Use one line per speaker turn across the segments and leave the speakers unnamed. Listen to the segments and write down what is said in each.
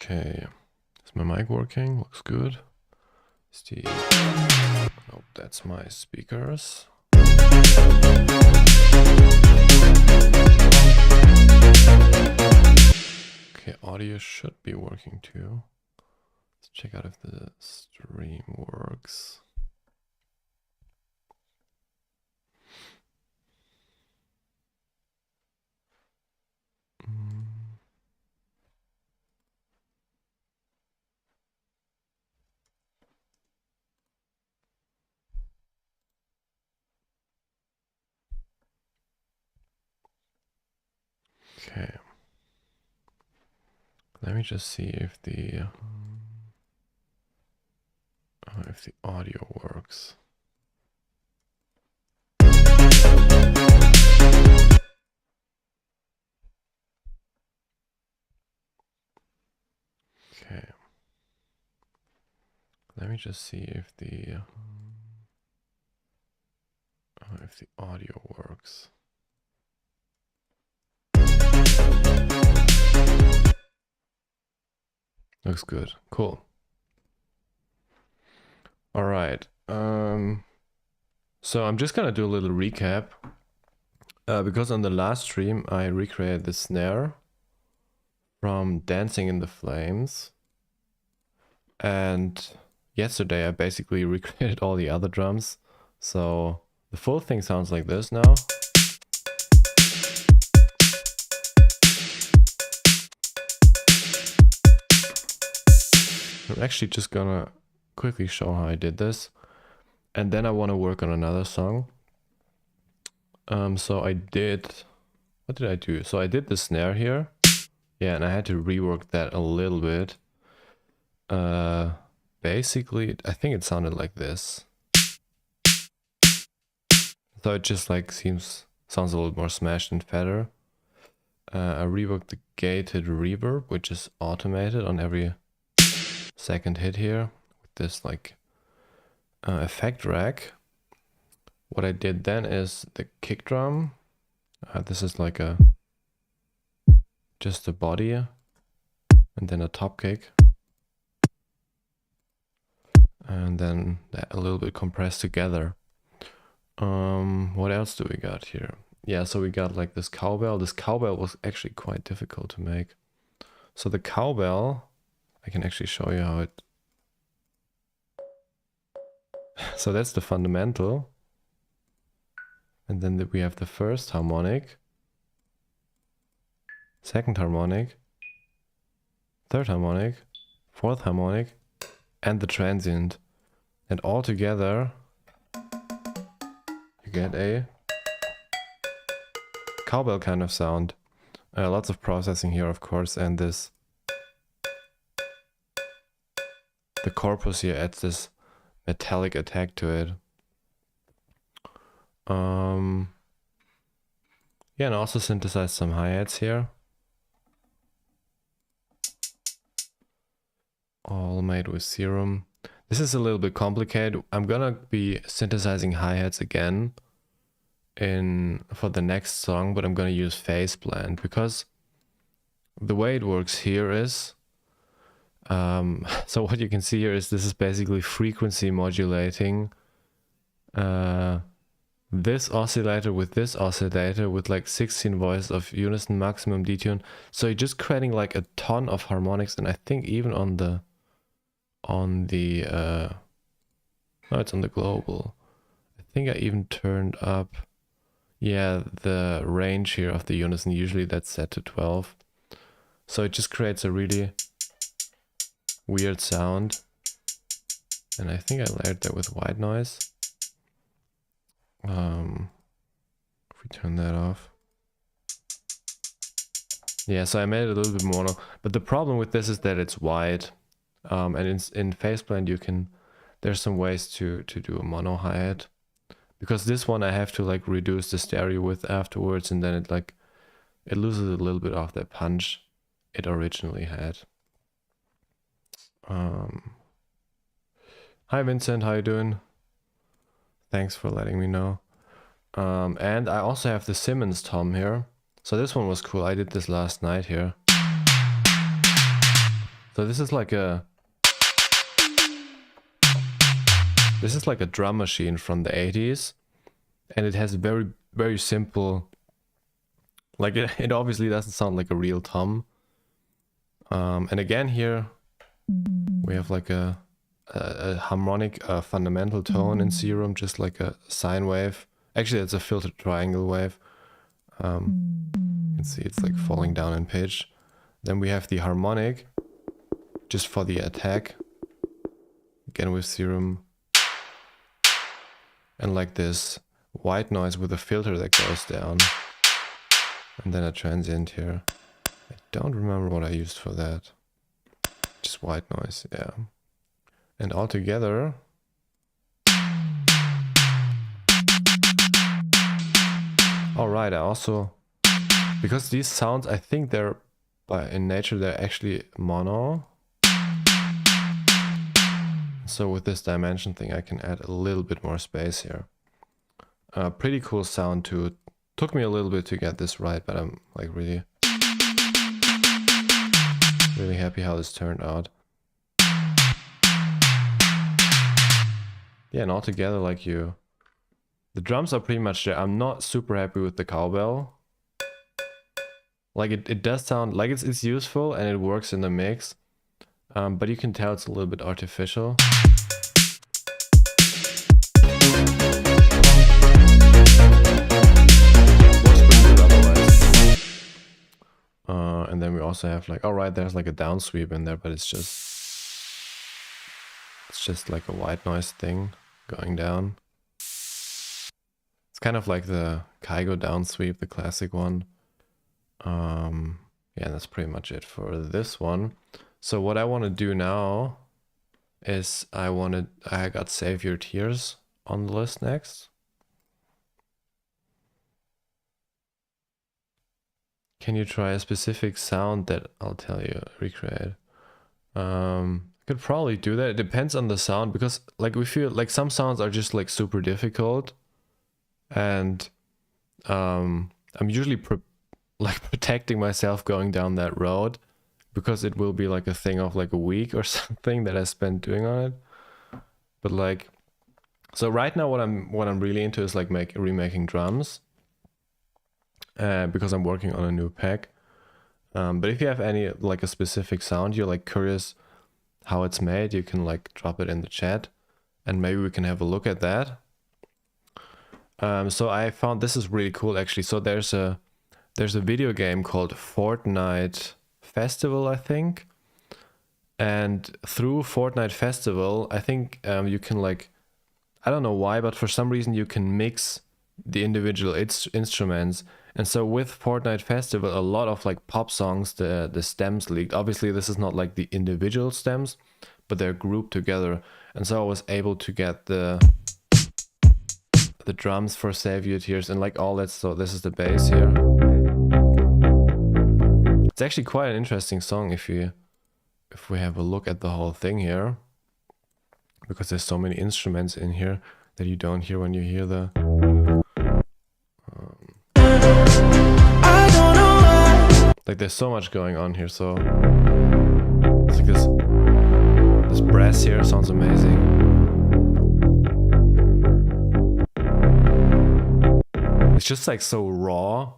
Okay, is my mic working? Looks good. Nope, that's my speakers. Okay, audio should be working too. Let's check out if the stream works. Okay. Let me just see if the audio works. Okay. Let me just see if the audio works. Looks good. Cool. All right. So I'm just gonna do a little recap because on the last stream I recreated the snare from Dancing in the Flames, and yesterday I basically recreated all the other drums. So the full thing sounds like this now. I'm actually just gonna quickly show how I did this, and then I want to work on another song. So I did, what did I do? So I did the snare here, yeah, and I had to rework that a little bit. Basically, I think it sounded like this. So it just like sounds a little more smashed and fatter. I reworked the gated reverb, which is automated on every second hit here with this like effect rack. What I did then is the kick drum. This is like just a body and then a top kick. And then that a little bit compressed together. What else do we got here? Yeah, so we got like this cowbell. This cowbell was actually quite difficult to make. So the cowbell, I can actually show you how it... So that's the fundamental. And then we have the first harmonic, second harmonic, third harmonic, fourth harmonic, and the transient. And all together you get a cowbell kind of sound. Lots of processing here, of course, and this, the corpus here adds this metallic attack to it. Yeah, and also synthesize some hi-hats here. All made with Serum. This is a little bit complicated. I'm gonna be synthesizing hi-hats again for the next song, but I'm gonna use phase blend because the way it works here is so what you can see here is this is basically frequency modulating this oscillator with this oscillator with like 16 voices of unison maximum detune. So you're just creating like a ton of harmonics, and I think even on the no, it's on the global. I think I even turned up, yeah, the range here of the unison. Usually that's set to 12. So it just creates a really weird sound. And I think I layered that with white noise. If we turn that off. Yeah, so I made it a little bit mono. But the problem with this is that it's white. And in phase blend there's some ways to do a mono hi-hat. Because this one I have to like reduce the stereo width afterwards, and then it loses a little bit of that punch it originally had. Hi Vincent, how you doing? Thanks for letting me know. And I also have the Simmons tom here. So this one was cool. I did this last night here. So this is like a drum machine from the 80s, and it has very, very simple, like it obviously doesn't sound like a real tom. And again here we have like a harmonic fundamental tone in Serum, just like a sine wave. Actually, it's a filtered triangle wave. You can see it's like falling down in pitch. Then we have the harmonic, just for the attack. Again with Serum. And like this white noise with a filter that goes down. And then a transient here. I don't remember what I used for that. Just white noise, yeah. And all together, alright, I also, because these sounds, I think they're, in nature, they're actually mono. So with this dimension thing, I can add a little bit more space here. Pretty cool sound too. Took me a little bit to get this right, but I'm like really happy how this turned out. Yeah, and all together, like the drums are pretty much there. I'm not super happy with the cowbell. Like it does sound like it's useful and it works in the mix, but you can tell it's a little bit artificial. And then we also have like, alright, there's like a down sweep in there, but it's just like a white noise thing going down. It's kind of like the Kygo down sweep, the classic one. Yeah, that's pretty much it for this one. So what I want to do now is I got Save Your Tears on the list next. Can you try a specific sound that I'll tell you recreate? Could probably do that. It depends on the sound, because like we feel like some sounds are just like super difficult, and I'm usually protecting myself going down that road, because it will be like a thing of like a week or something that I spent doing on it. But like, so right now what I'm really into is like remaking drums. Because I'm working on a new pack. But if you have any like a specific sound you're like curious how it's made, you can like drop it in the chat and maybe we can have a look at that. So I found this is really cool actually. So there's a video game called Fortnite Festival, I think. And through Fortnite Festival, I think you can like, I don't know why, but for some reason you can mix the individual instruments. And so with Fortnite Festival, a lot of like pop songs, the stems leaked. Obviously this is not like the individual stems, but they're grouped together. And so I was able to get the drums for Save Your Tears and like all that. So this is the bass here. It's actually quite an interesting song if we have a look at the whole thing here, because there's so many instruments in here that you don't hear when you hear the like there's so much going on here. So it's like this brass here sounds amazing. It's just like so raw.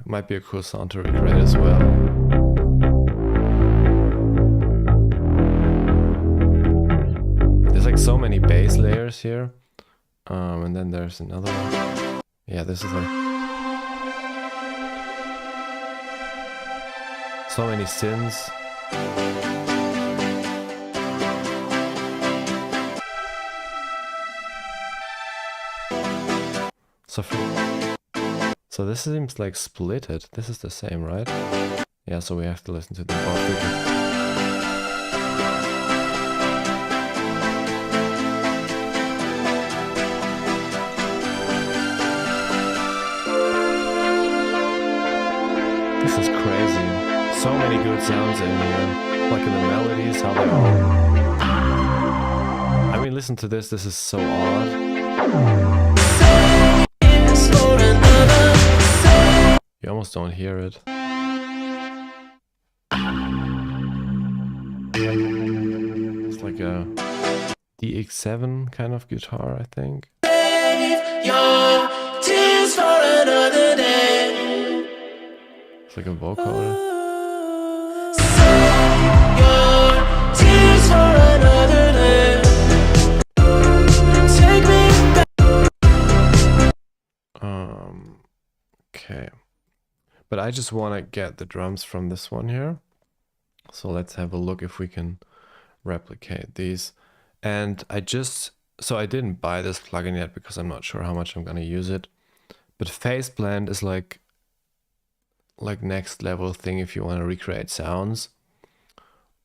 Might be a cool sound to recreate as well. There's like so many bass layers here. And then there's another one. Yeah, this is like so many synths. So this seems like splitted. This is the same, right? Yeah, so we have to listen to them both. This is crazy. So many good sounds in here. Like in the melodies, how they all... I mean, listen to this. This is so odd. You almost don't hear it. It's like a DX7 kind of guitar, I think. It's like a vocoder. Okay. But I just want to get the drums from this one here. So let's have a look if we can replicate these. And I didn't buy this plugin yet because I'm not sure how much I'm gonna use it. But phase blend is like next level thing if you want to recreate sounds.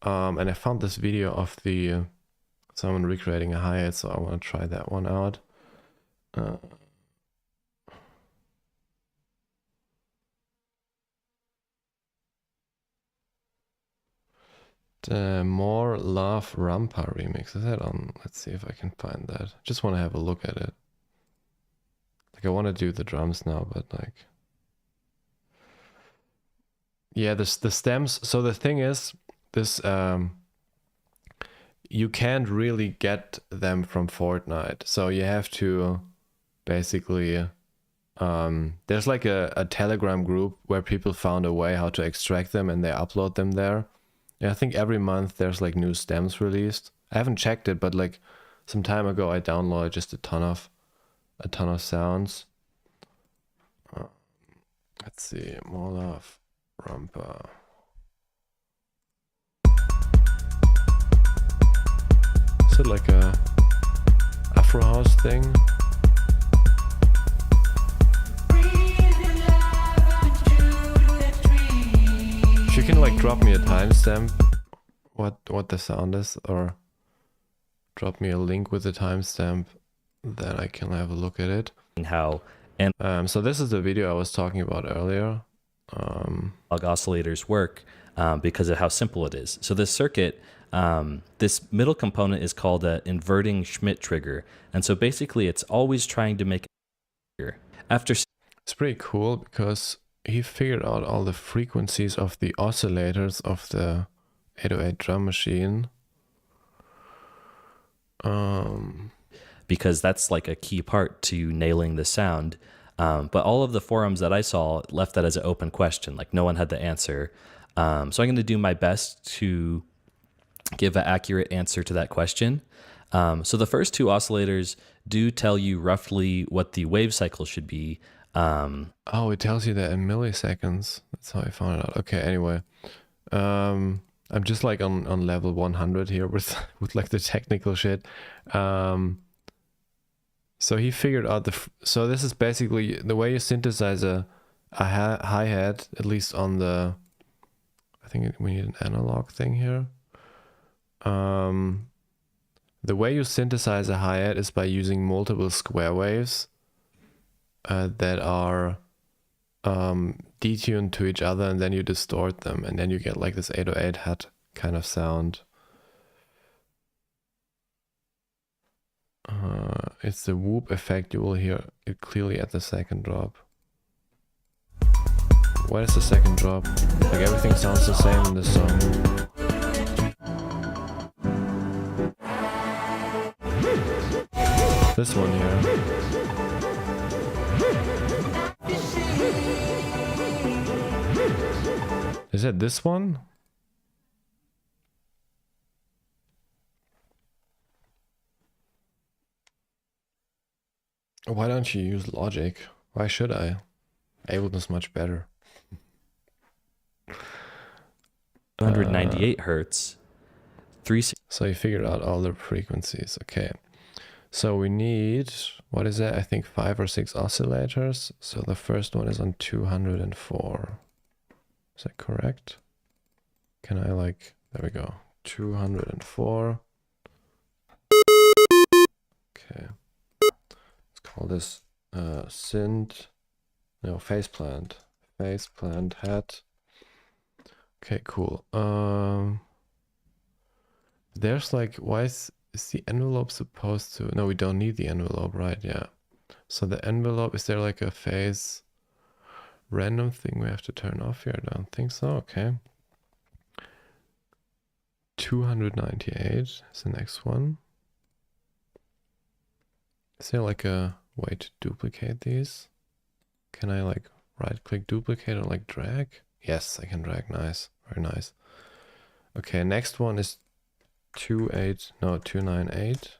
And I found this video of someone recreating a hi-hat, so I want to try that one out. The More Love Rampa remix. Is that on? Let's see if I can find that. Just want to have a look at it. Like I want to do the drums now, but like, yeah, the stems. So the thing is, this you can't really get them from Fortnite. So you have to basically there's like a Telegram group where people found a way how to extract them and they upload them there. Yeah, I think every month there's like new stems released. I haven't checked it, but like some time ago I downloaded just a ton of sounds. Let's see, More Love Rampa. Is it like a Afro house thing? If you can like drop me a timestamp what the sound is, or drop me a link with the timestamp, then I can have a look at it.
How
so this is the video I was talking about earlier.
Oscillators work because of how simple it is. So this circuit, this middle component is called an inverting Schmidt trigger, and so basically it's always trying to make it after.
It's pretty cool because he figured out all the frequencies of the oscillators of the 808 drum machine.
Because that's like a key part to nailing the sound. But all of the forums that I saw left that as an open question. Like no one had the answer. So I'm going to do my best to give an accurate answer to that question. So the first two oscillators do tell you roughly what the wave cycle should be.
Oh, it tells you that in milliseconds. That's how I found it out. Okay, anyway. I'm just like on level 100 here with like the technical shit. So he figured out so this is basically the way you synthesize a hi-hat, at least on the, I think we need an analog thing here. The way you synthesize a hi-hat is by using multiple square waves that are detuned to each other, and then you distort them, and then you get like this 808 hat kind of sound. It's the whoop effect. You will hear it clearly at the second drop. Where is the second drop? Like everything sounds the same in this song. This one here. Is it this one? Why don't you use Logic? Why should I? Ableton's much better.
198 hertz.
So you figured out all the frequencies. Okay. So we need, what is that? I think 5 or 6 oscillators. So the first one is on 204. Is that correct? Can I like, there we go. 204. Okay. Let's call this synth. No, faceplant. Faceplant hat. Okay, cool. There's like, why is the envelope supposed to, no, we don't need the envelope, right? Yeah. So the envelope, is there like a phase random thing we have to turn off here? I don't think so. Okay. 298 is the next one. Is there like a way to duplicate these? Can I like right click duplicate or like drag? Yes, I can drag. Nice. Very nice. Okay, next one is 298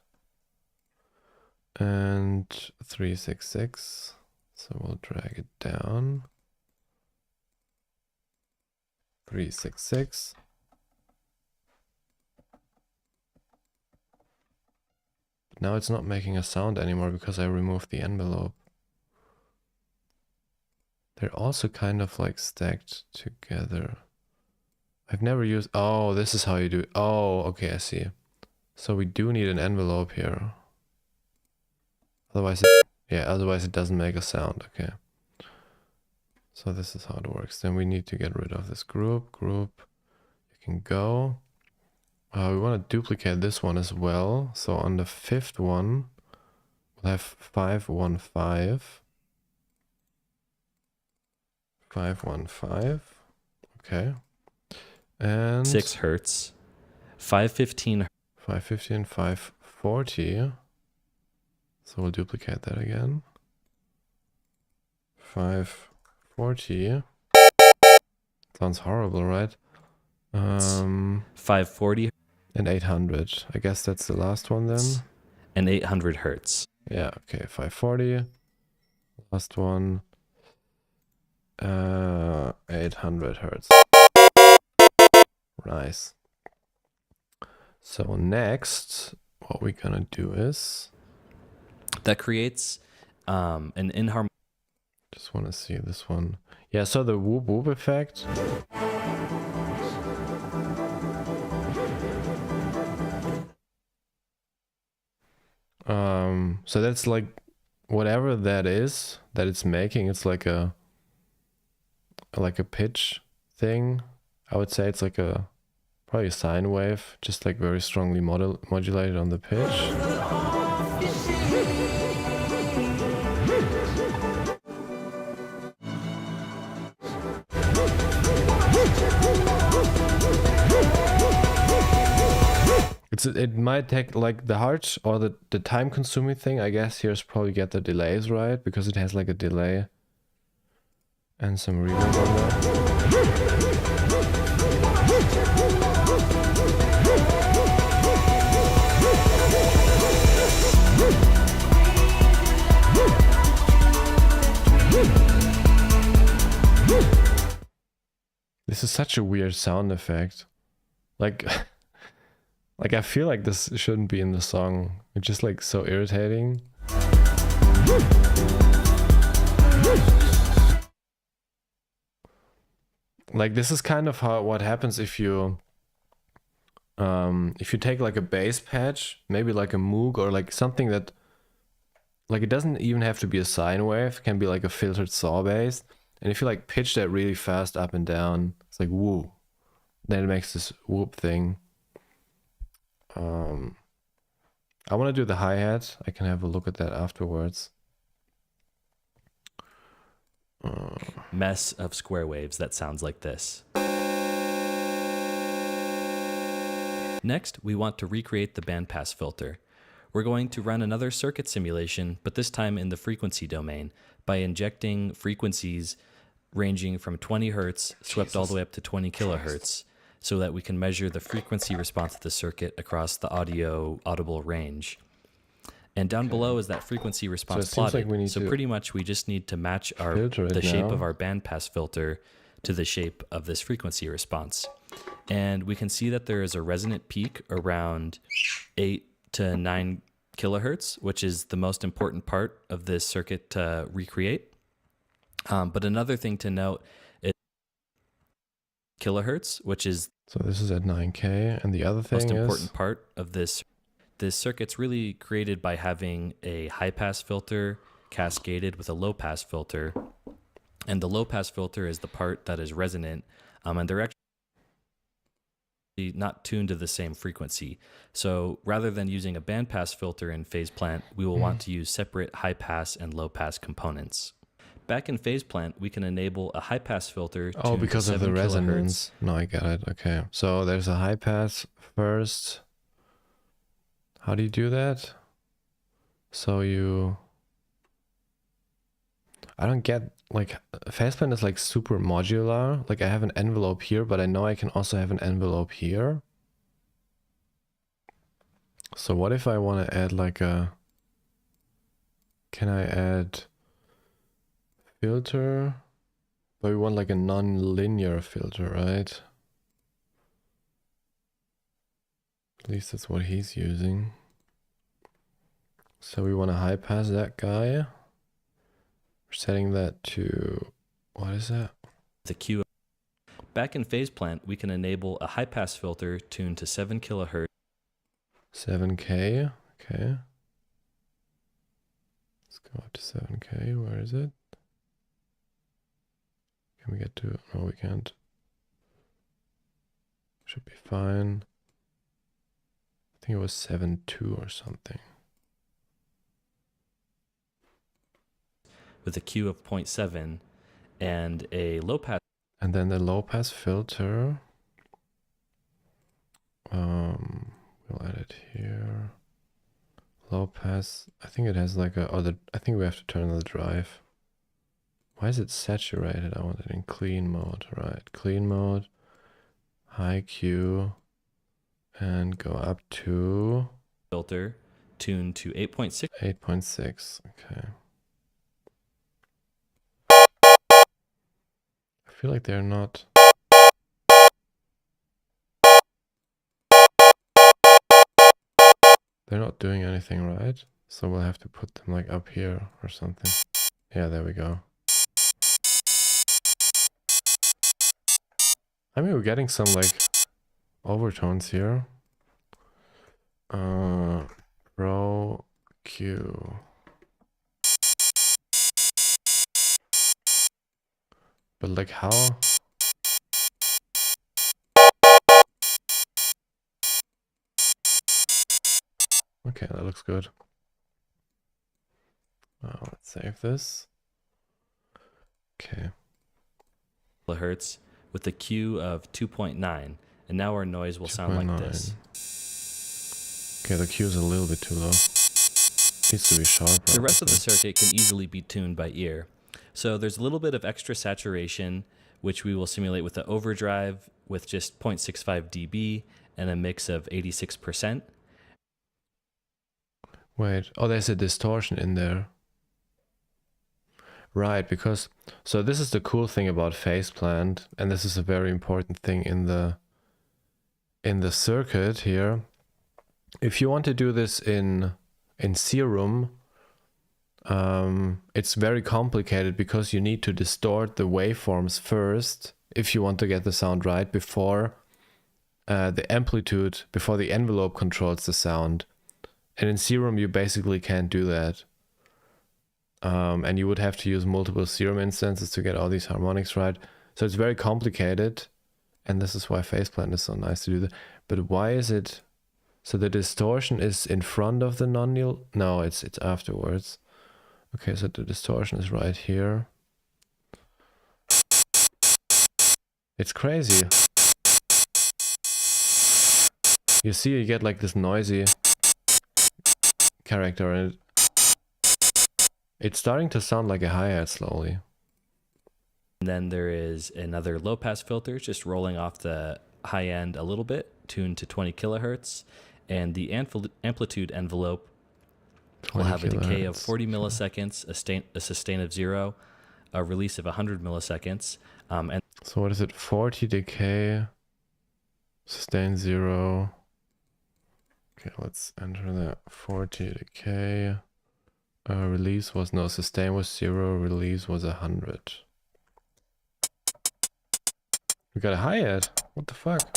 and 366. So we'll drag it down. 366. Now it's not making a sound anymore because I removed the envelope. They're also kind of like stacked together. I've never used... Oh, this is how you do it. Oh, okay, I see. So we do need an envelope here. Otherwise it doesn't make a sound. Okay. So this is how it works. Then we need to get rid of this group. You can go. We want to duplicate this one as well. So on the fifth one, we'll have 515. 515. Okay. And
6 hertz. 515.
515, 540. So we'll duplicate that again. 540. Sounds horrible, right?
540.
And 800. I guess that's the last one then.
And 800 hertz.
Yeah, okay, 540. Last one. 800 hertz. Nice. So next, what we're gonna do is...
That creates an inharmonic...
Just want to see this one. Yeah, so the whoop whoop effect. So that's like whatever that is that it's making. It's like a pitch thing. I would say it's like probably a sine wave, just like very strongly modulated on the pitch. It might take like the hard or the time consuming thing, I guess here is probably get the delays right, because it has like a delay and some reverb on there. This is such a weird sound effect. Like like I feel like this shouldn't be in the song. It's just like so irritating. Like this is kind of what happens if you take like a bass patch, maybe like a Moog or like something that, like it doesn't even have to be a sine wave, it can be like a filtered saw bass, and if you like pitch that really fast up and down, it's like woo, then it makes this whoop thing. I want to do the hi-hat. I can have a look at that afterwards.
Mess of square waves that sounds like this. Next, we want to recreate the bandpass filter. We're going to run another circuit simulation, but this time in the frequency domain, by injecting frequencies ranging from 20 hertz swept all the way up to 20 kilohertz, so that we can measure the frequency response of the circuit across the audible range. And down below is that frequency response plotted.
Like
so pretty much we just need to match the shape of our bandpass filter to the shape of this frequency response. And we can see that there is a resonant peak around 8 to 9 kilohertz, which is the most important part of this circuit to recreate. But another thing to note is kilohertz, which is...
So this is at 9K, and the other thing is...
most important part of this. This circuit's really created by having a high-pass filter cascaded with a low-pass filter. And the low-pass filter is the part that is resonant, and they're actually not tuned to the same frequency. So rather than using a bandpass filter in phase plant, we will want to use separate high-pass and low-pass components. Back in phase plant, we can enable a high pass filter.
Oh, because of the
7
resonance. No, I get it. Okay. So there's a high pass first. How do you do that? So I don't get, like, phase plant is like super modular. Like I have an envelope here, but I know I can also have an envelope here. So what if I want to add like can I add filter? But we want like a non-linear filter, right? At least that's what he's using. So we want to high pass that guy. We're setting that to, what is that?
The Q. Back in phase plant, we can enable a high pass filter tuned to 7 kilohertz.
7K, okay. Let's go up to 7K, where is it? Can we get to, no we can't. Should be fine. I think it was 7.2 or something.
With a Q of 0.7 and a low pass.
And then the low pass filter. We'll add it here. Low pass. I think it has like a other. I think we have to turn on the drive. Why is it saturated? I want it in clean mode. Right, clean mode. High Q. And go up to
Filter tuned to 8.6.
8.6. Okay. I feel like they're not. They're not doing anything right. So we'll have to put them like up here or something. Yeah, there we go. I mean, we're getting some like overtones here. Pro Q. But like how? Okay, that looks good. Let's save this. Okay.
Kilohertz with a Q of 2.9, and now our noise will sound like this.
Okay, the Q is a little bit too low. Needs to be sharper.
The rest of the circuit can easily be tuned by ear. So there's a little bit of extra saturation, which we will simulate with the overdrive with just 0.65 dB and a mix of 86%.
Wait, oh, there's a distortion in there. Right, because, so this is the cool thing about phase plant, and this is a very important thing in the circuit here. If you want to do this in Serum, it's very complicated because you need to distort the waveforms first if you want to get the sound right before the amplitude, before the envelope controls the sound. And in Serum, you basically can't do that. And you would have to use multiple Serum instances to get all these harmonics right. So it's very complicated. And this is why phase plant is so nice to do that. But why is it... So the distortion is in front of the non-nil? No, it's afterwards. Okay, so the distortion is right here. It's crazy. You see, you get like this noisy character, and it's starting to sound like a hi-hat slowly.
And then there is another low pass filter just rolling off the high end a little bit, tuned to 20 kilohertz. And the amplitude envelope will have a decay of 40 milliseconds, a sustain of 0, a release of 100 milliseconds. And
so what is it? 40 decay, sustain 0. Okay, let's enter that. 40 decay. Release was no, sustain was 0, release was 100. We got a hi-hat. What the fuck?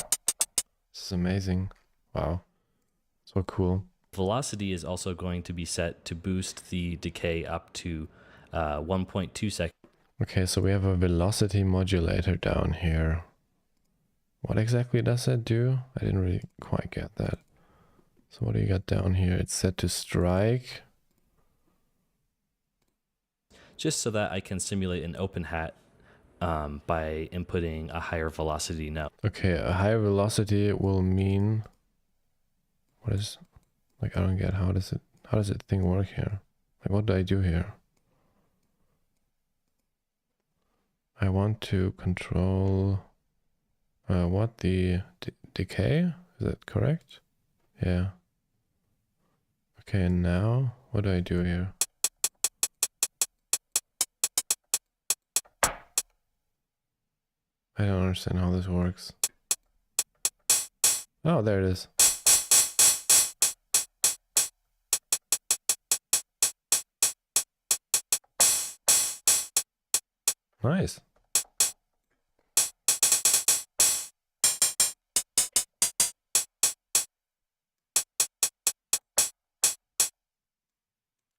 This is amazing. Wow. So cool.
Velocity is also going to be set to boost the decay up to 1.2 seconds.
Okay, so we have a velocity modulator down here. What exactly does that do? I didn't really quite get that. So what do you got down here? It's set to strike.
just so that I can simulate an open hat by inputting a higher velocity note.
Okay, a higher velocity will mean, what is, like, I don't get, how does it thing work here? Like, what do I do here? I want to control, what, the decay? Is that correct? Yeah. Okay, and now, what do I do here? I don't understand how this works. Oh, there it is. Nice.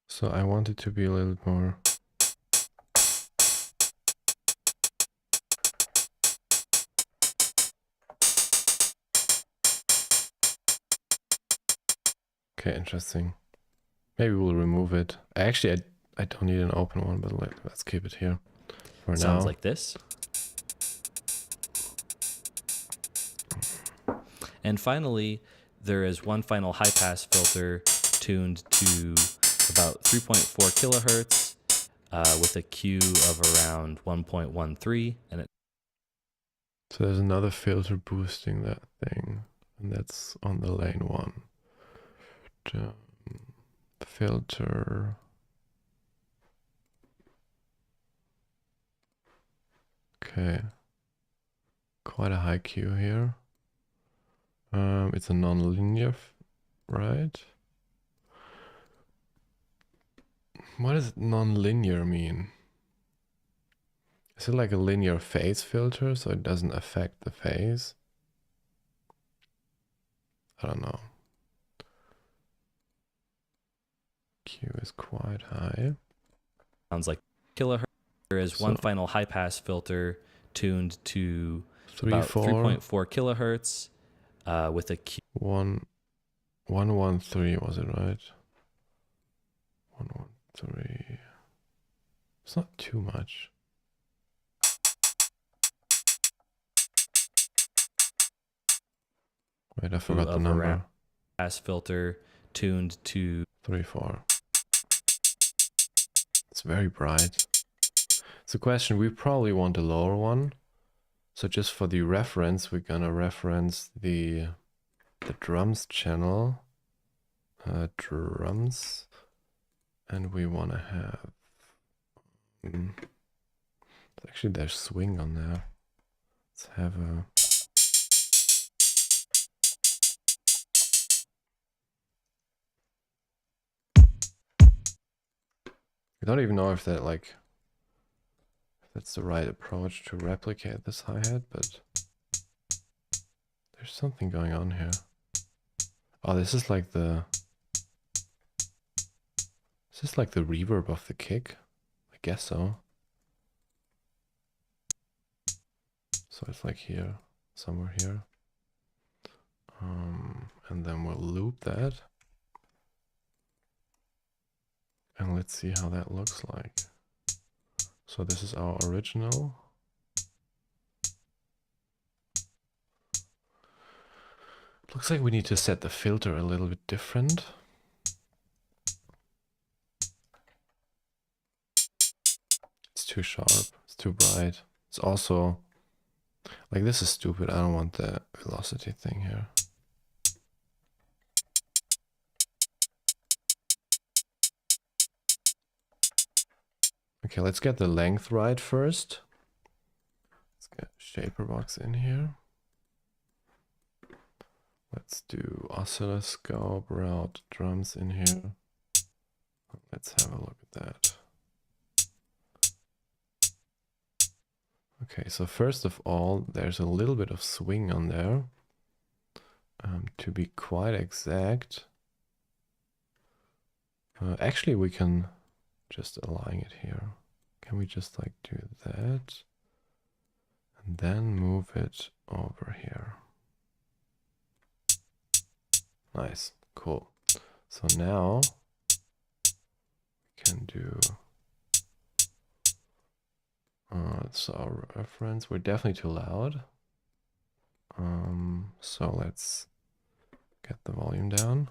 So I want it to be a little bit more. Okay, interesting. Maybe we'll remove it. Actually, I don't need an open one, but let's keep it here for now.
Sounds like this. And finally, there is one final high pass filter tuned to about 3.4 kilohertz with a Q of around 1.13, and
So there's another filter boosting that thing, and that's on the lane 1. Filter. Okay. Quite a high Q here. It's a non-linear, right? What does non-linear mean? Is it like a linear phase filter, so it doesn't affect the phase? I don't know. Q is quite high.
sounds like kilohertz. There is one final high pass filter tuned to about 3.4 kilohertz with a Q.
113 was it, right? 113. It's not too much. Wait, I forgot the number.
Pass filter tuned to
34. It's very bright. It's a question, we probably want a lower one. So just for the reference, we're gonna reference the drums channel. Drums. And we wanna have... actually, there's swing on there. Let's have a... I don't even know if that, like, if that's the right approach to replicate this hi-hat, but there's something going on here. Oh, this is like the... Is this like the reverb of the kick? I guess so. So it's like here, somewhere here. And then we'll loop that. And let's see how that looks like. So this is our original. Looks like we need to set the filter a little bit different. It's too sharp, it's too bright. It's also, like, this is stupid. I don't want the velocity thing here. Okay, let's get the length right first. Let's get shaper box in here. Let's do oscilloscope, route, drums in here. Let's have a look at that. Okay, so first of all, there's a little bit of swing on there. To be quite exact, actually we can just align it here. Can we just like do that? And then move it over here. Nice, cool. So now we can do So our reference, we're definitely too loud. So let's get the volume down.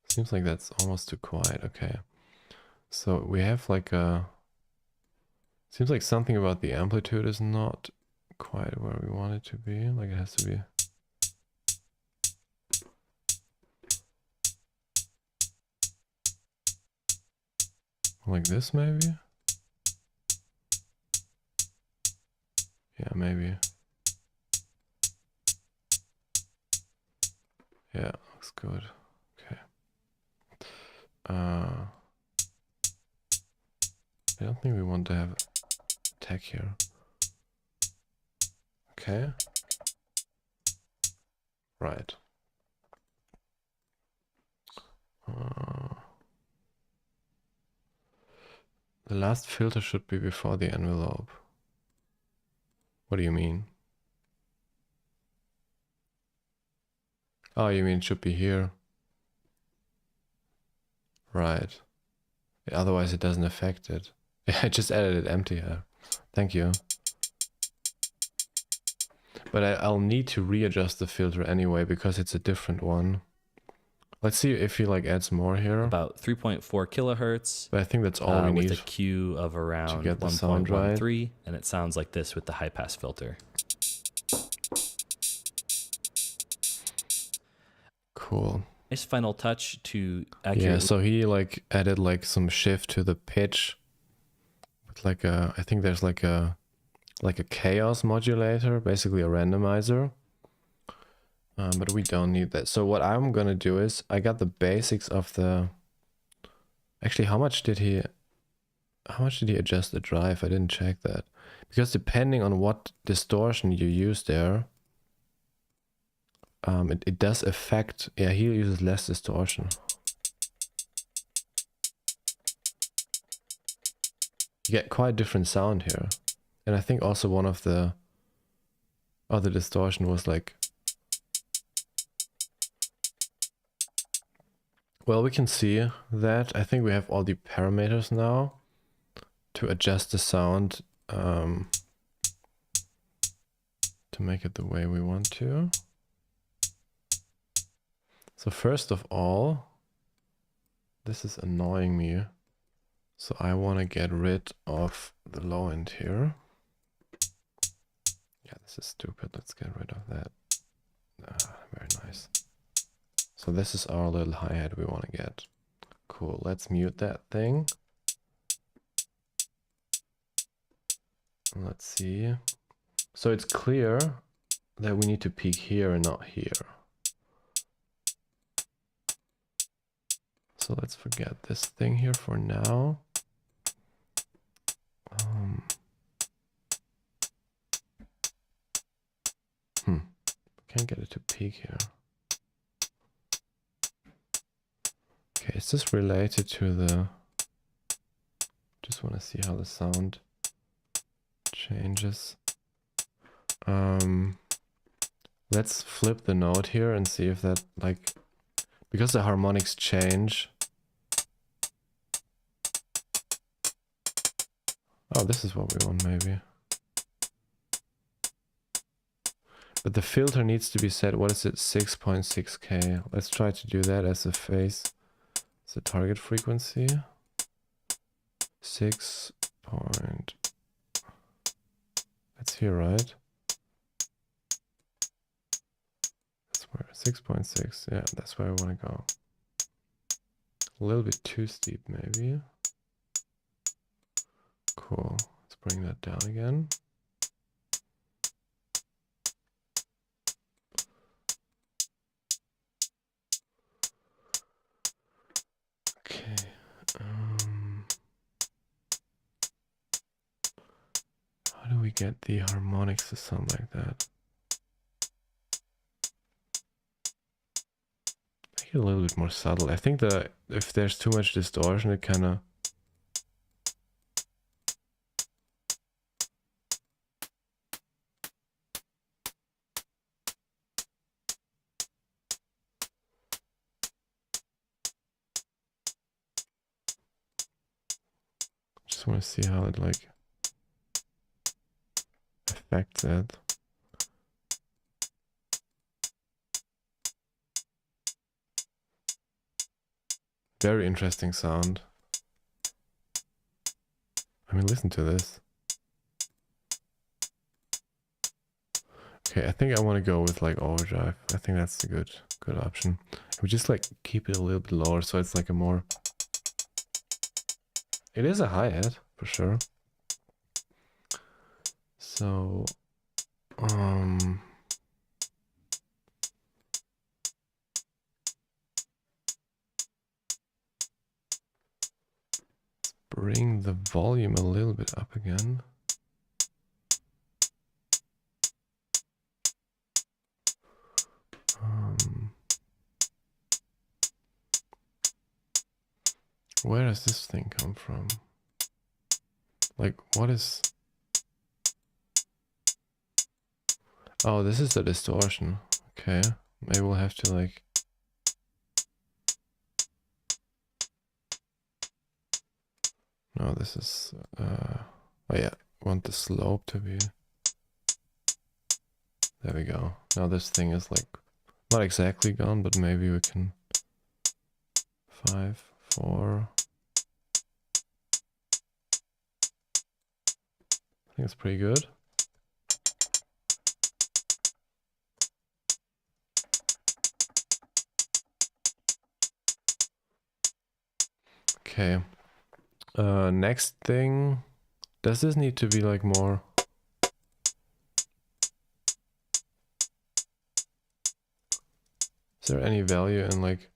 Seems like that's almost too quiet. Okay. So we have like a, seems like something about the amplitude is not quite where we want it to be. Like it has to be. Like this maybe? Yeah, maybe. Yeah, looks good. Okay. I don't think we want to have tech here. Okay. Right. The last filter should be before the envelope. What do you mean? Oh, you mean it should be here. Right. Otherwise it doesn't affect it. Yeah, I just added it empty here. Thank you. But I'll need to readjust the filter anyway because it's a different one. Let's see if he like adds more here.
About 3.4 kilohertz.
But I think that's all we
with
need
a Q of around
get the sound
1.13,
right.
and it sounds like this with the high pass filter.
Cool.
Nice final touch to accurately.
Yeah, so he like added like some shift to the pitch with like a, I think there's like a chaos modulator, basically a randomizer. But we don't need that. So what I'm gonna do is I got the basics of the, actually how much did he adjust the drive? I didn't check that. Because depending on what distortion you use there, it does affect, yeah, he uses less distortion. You get quite different sound here. And I think also one of the other distortion was like, well, we can see that. I think we have all the parameters now to adjust the sound to make it the way we want to. So first of all, this is annoying me. So I want to get rid of the low end here. Yeah, this is stupid. Let's get rid of that. Very nice. So this is our little hi-hat we want to get. Cool. Let's mute that thing. Let's see. So it's clear that we need to peak here and not here. So let's forget this thing here for now. Can't get it to peak here. Okay, is this related to the... Just want to see how the sound changes. Let's flip the note here and see if that, like, because the harmonics change. Oh, this is what we want maybe. But the filter needs to be set, what is it, 6.6K. Let's try to do that as a phase. It's a target frequency. 6 point... That's here, right? That's where, 6.6, yeah, that's where I want to go. A little bit too steep, maybe. Cool, let's bring that down again. Okay. How do we get the harmonics to sound like that? Make it a little bit more subtle. I think that if there's too much distortion, it kind of... just want to see how it like affects it. Very interesting sound. I mean, listen to this. Okay, I think I want to go with like overdrive. I think that's a good option. We just like keep it a little bit lower so it's like a more... It is a hi-hat for sure. So bring the volume a little bit up again. Where does this thing come from? Like, what is... Oh, this is the distortion. Okay, maybe we'll have to like... No, this is... Oh yeah, want the slope to be... There we go. Now this thing is like... Not exactly gone, but maybe we can... 5, 4... I think it's pretty good. Okay. Next thing... Does this need to be like more... Is there any value in like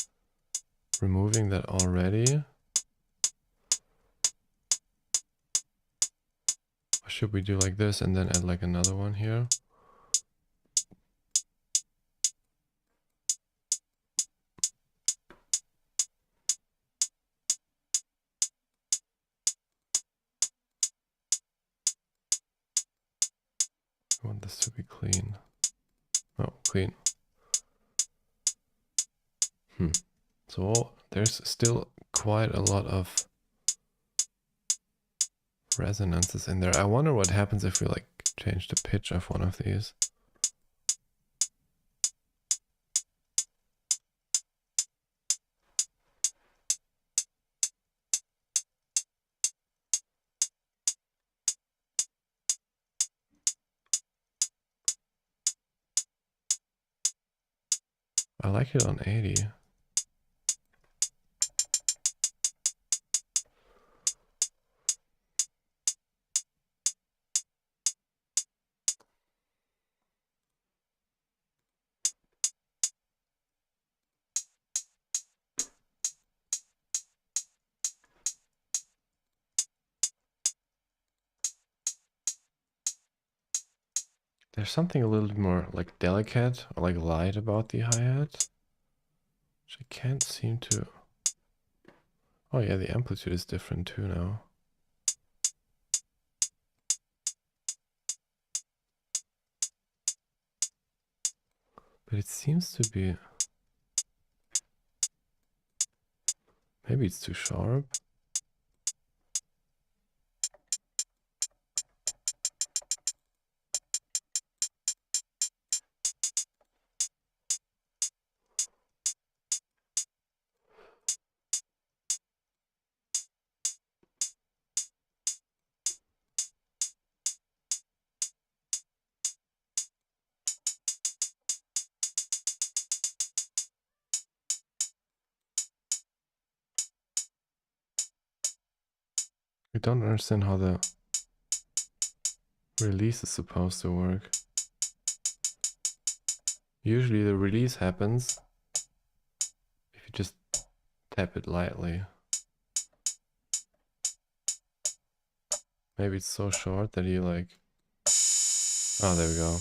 removing that already? Or should we do like this and then add like another one here? I want this to be clean. Oh, clean. So there's still quite a lot of resonances in there. I wonder what happens if we like change the pitch of one of these. I like it on 80. There's something a little bit more like delicate or like light about the hi-hat, which I can't seem to... Oh yeah, the amplitude is different too now. But it seems to be... Maybe it's too sharp. I don't understand how the release is supposed to work. Usually the release happens if you just tap it lightly. Maybe it's so short that you like... Oh, there we go.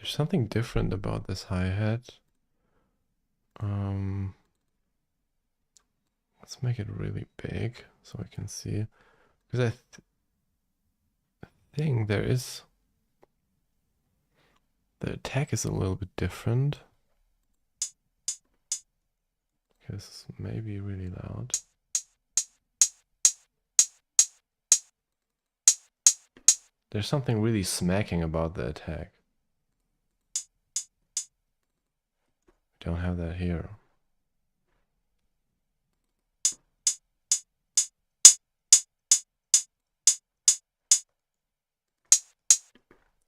There's something different about this hi-hat. Let's make it really big so I can see. Because I think there is... The attack is a little bit different. Okay, this is maybe really loud. There's something really smacking about the attack. I don't have that here.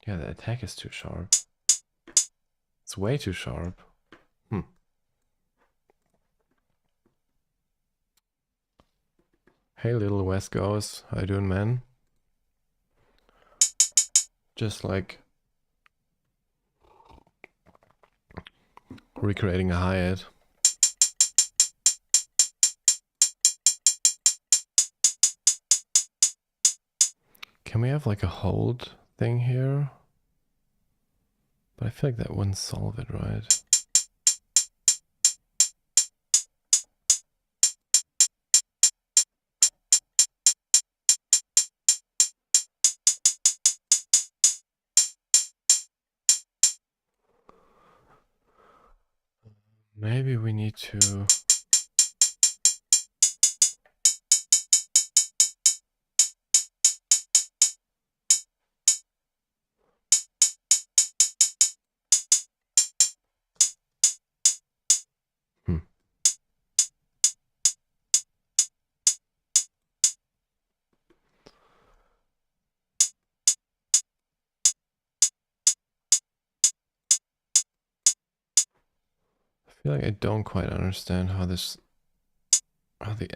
Yeah, the attack is too sharp. It's way too sharp. Hey, little West Ghost. How you doing, man? Just like recreating a hi-hat. Can we have like a hold thing here? But I feel like that wouldn't solve it, right? Maybe we need to... I feel like I don't quite understand how the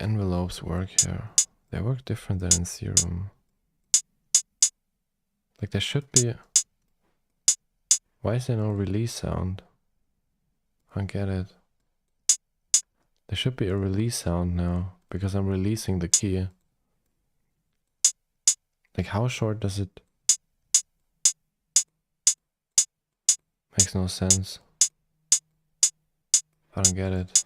envelopes work here. They work different than in Serum. Like there should be... Why is there no release sound? I don't get it. There should be a release sound now, because I'm releasing the key. Like how short does it... Makes no sense. I don't get it.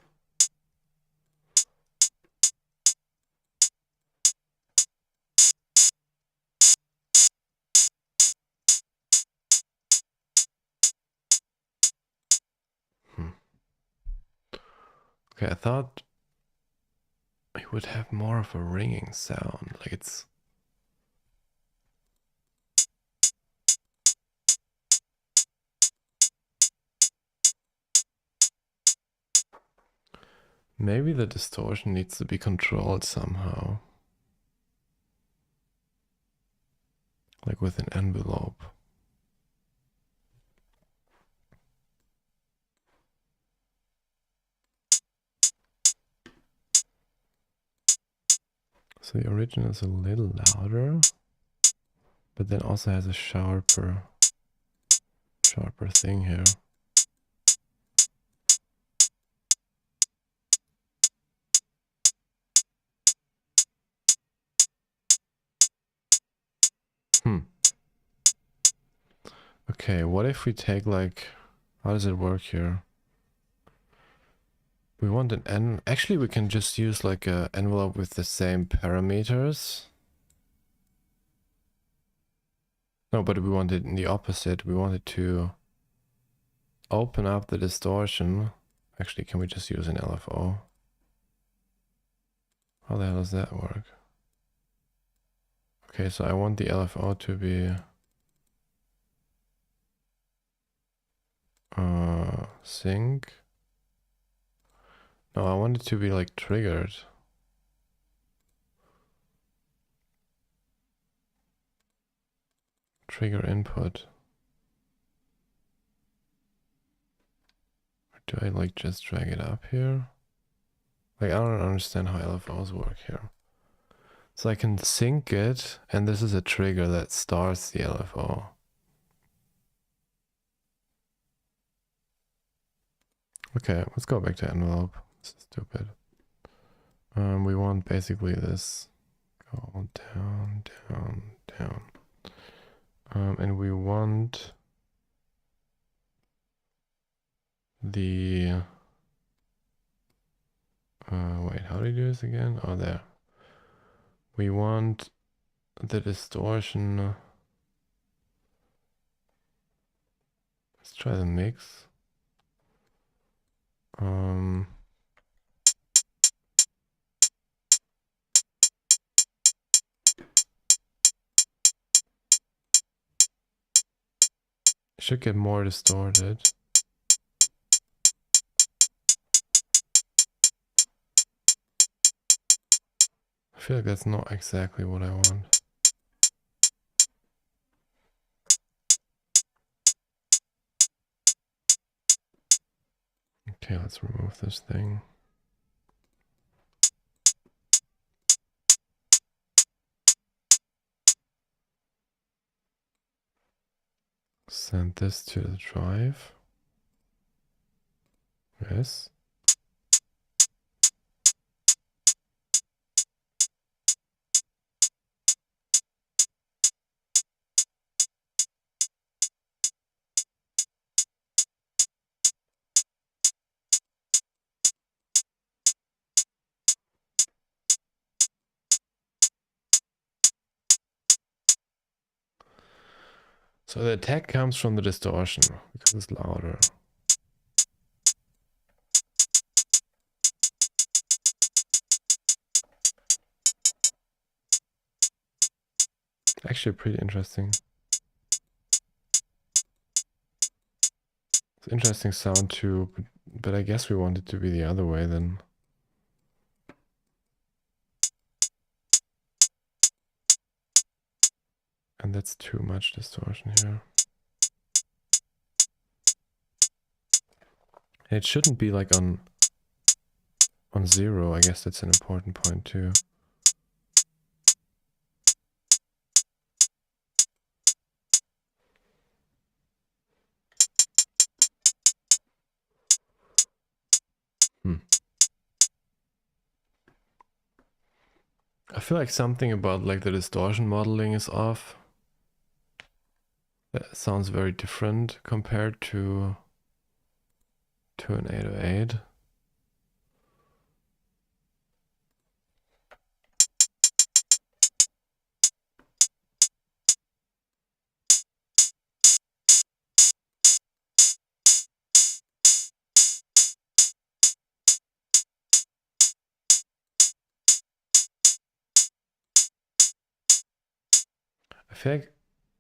Okay, I thought it would have more of a ringing sound. Like it's... Maybe the distortion needs to be controlled somehow. Like with an envelope. So the original is a little louder, but then also has a sharper thing here. Okay, what if we take like... How does it work here? We want an actually we can just use like a envelope with the same parameters. No, but we want it in the opposite. We want it to open up the distortion. Actually, can we just use an LFO? How the hell does that work? Okay, so I want the LFO to be sync. No, I want it to be like triggered. Trigger input. Or do I like just drag it up here? Like I don't understand how LFOs work here. So I can sync it, and this is a trigger that starts the LFO. Okay, let's go back to envelope. This is stupid. We want basically this. Go down, down, down. And we want the wait, how do you do this again? Oh, there. We want the distortion. Let's try the mix. Should get more distorted. I feel like that's not exactly what I want. Okay, let's remove this thing. Send this to the drive. Yes. So the attack comes from the distortion because it's louder. Actually pretty interesting. It's an interesting sound too, but I guess we want it to be the other way then. And that's too much distortion here. And it shouldn't be like on 0. I guess that's an important point too. I feel like something about like the distortion modeling is off. That sounds very different compared to an 808.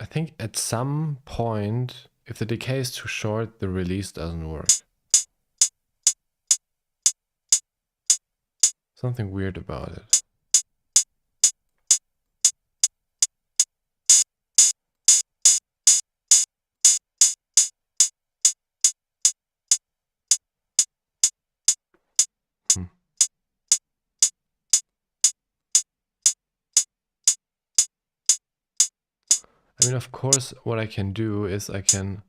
I think at some point, if the decay is too short, the release doesn't work. Something weird about it. I mean, of course, what I can do is I can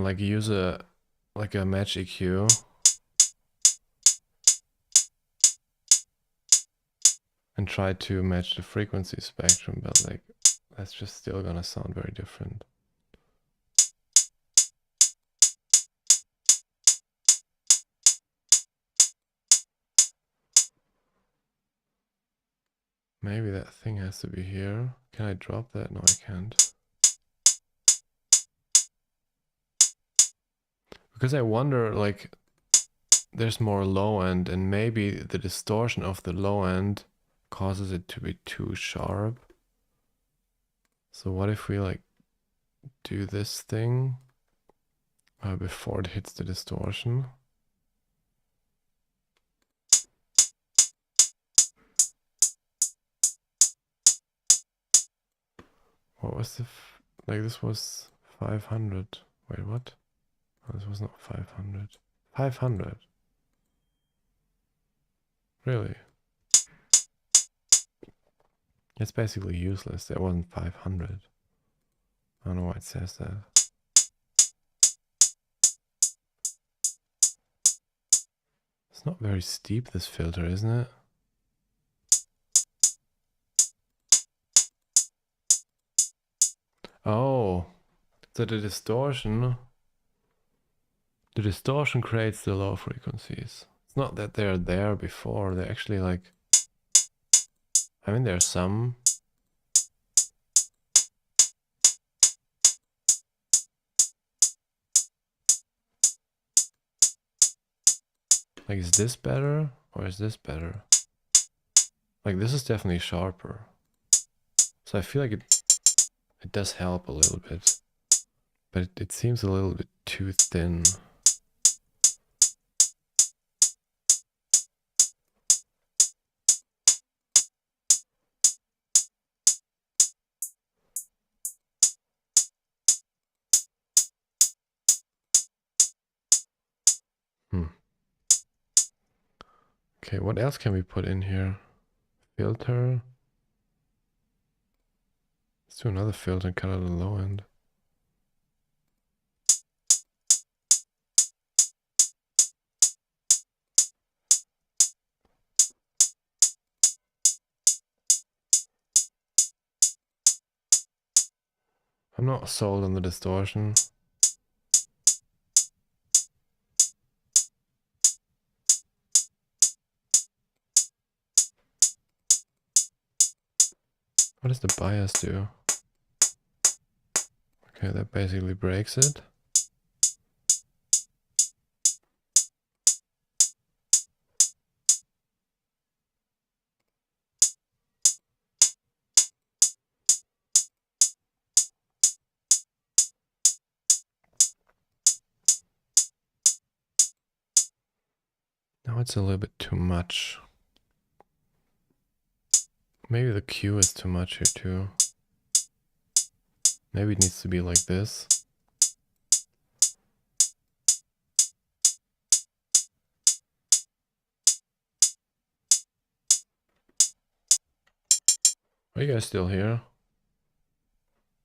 like use a match EQ and try to match the frequency spectrum, but like that's just still gonna sound very different. Maybe that thing has to be here. Can I drop that? No, I can't. Because I wonder, like, there's more low end, and maybe the distortion of the low end causes it to be too sharp. So what if we like do this thing before it hits the distortion? What was the like this was 500. Wait, what? Oh, this was not 500. 500. Really? It's basically useless. There wasn't 500. I don't know why it says that. It's not very steep, this filter, isn't it? Oh, so the distortion creates the low frequencies. It's not that they're there before, they're actually like, I mean, there's some. Like, is this better or is this better? Like, this is definitely sharper. So I feel like it does help a little bit. But it seems a little bit too thin. Hmm. Okay, what else can we put in here? Filter. Let's do another filter and cut out the low end. I'm not sold on the distortion. What does the bias do? Okay, that basically breaks it. Now it's a little bit too much. Maybe the Q is too much here too. Maybe it needs to be like this. Are you guys still here?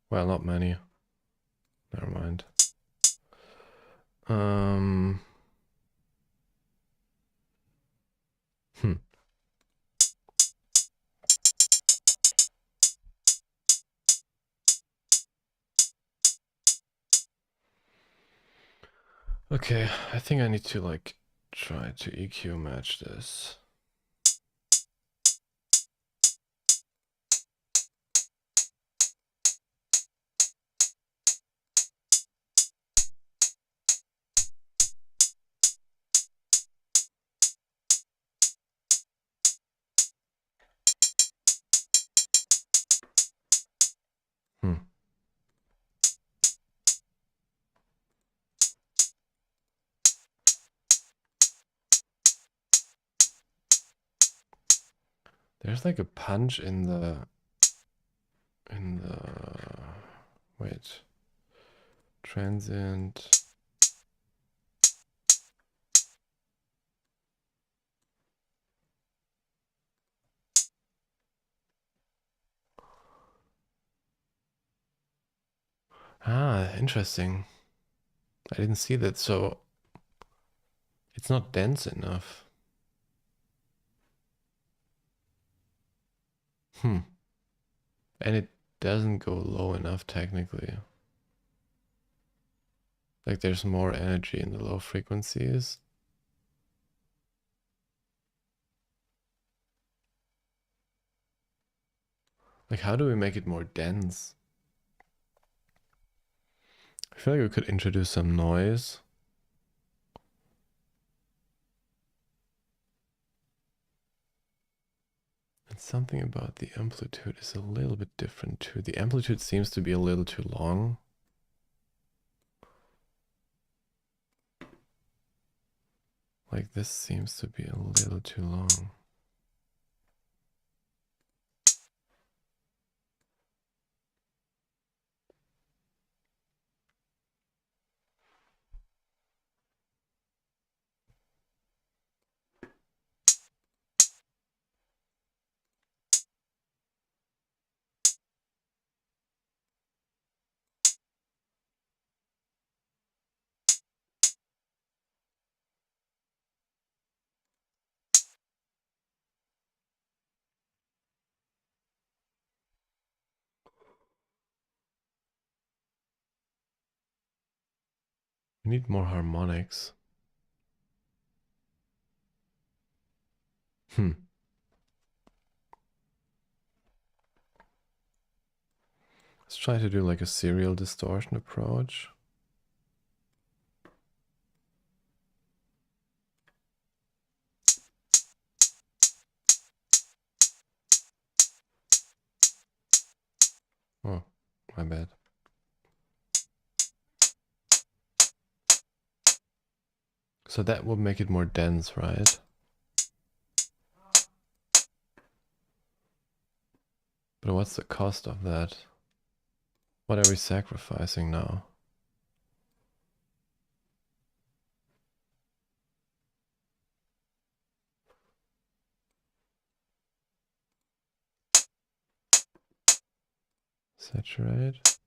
Well, not many. Never mind. Hmm. Okay, I think I need to like try to EQ match this. Hmm. There's like a punch in the wait, transient. Ah, interesting. I didn't see that, so it's not dense enough. Hmm. And it doesn't go low enough technically. Like there's more energy in the low frequencies. Like how do we make it more dense? I feel like we could introduce some noise. And something about the amplitude is a little bit different too. The amplitude seems to be a little too long. Like this seems to be a little too long. We need more harmonics. Let's try to do like a serial distortion approach. Oh, my bad. So that would make it more dense, right? But what's the cost of that? What are we sacrificing now? Saturate.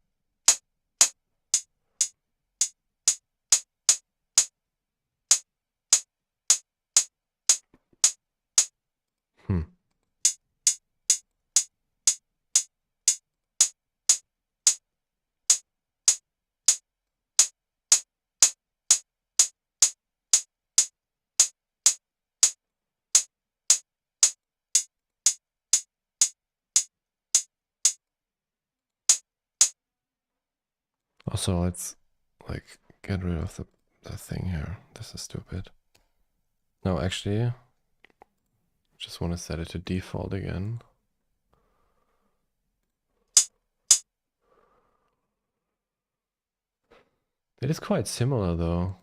Hmm. Also, let's like get rid of the thing here. This is stupid. No, actually, just want to set it to default again. It is quite similar though.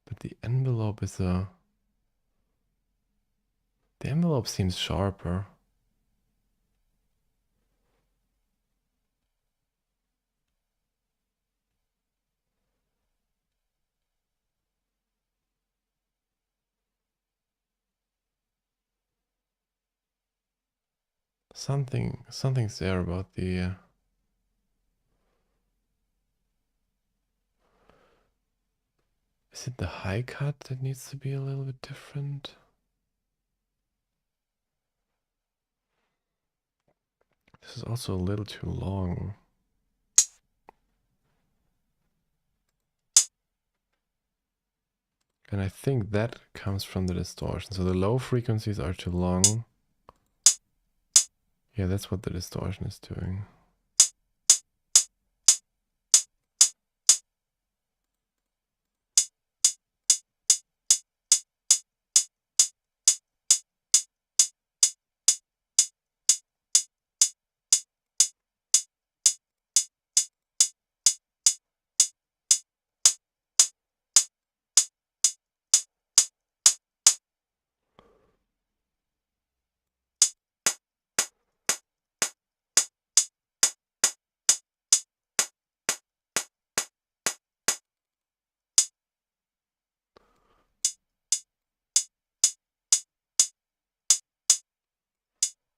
But the envelope is a... The envelope seems sharper. Something's there about the... Is it the high cut that needs to be a little bit different? This is also a little too long. And I think that comes from the distortion. So the low frequencies are too long. Yeah, that's what the distortion is doing.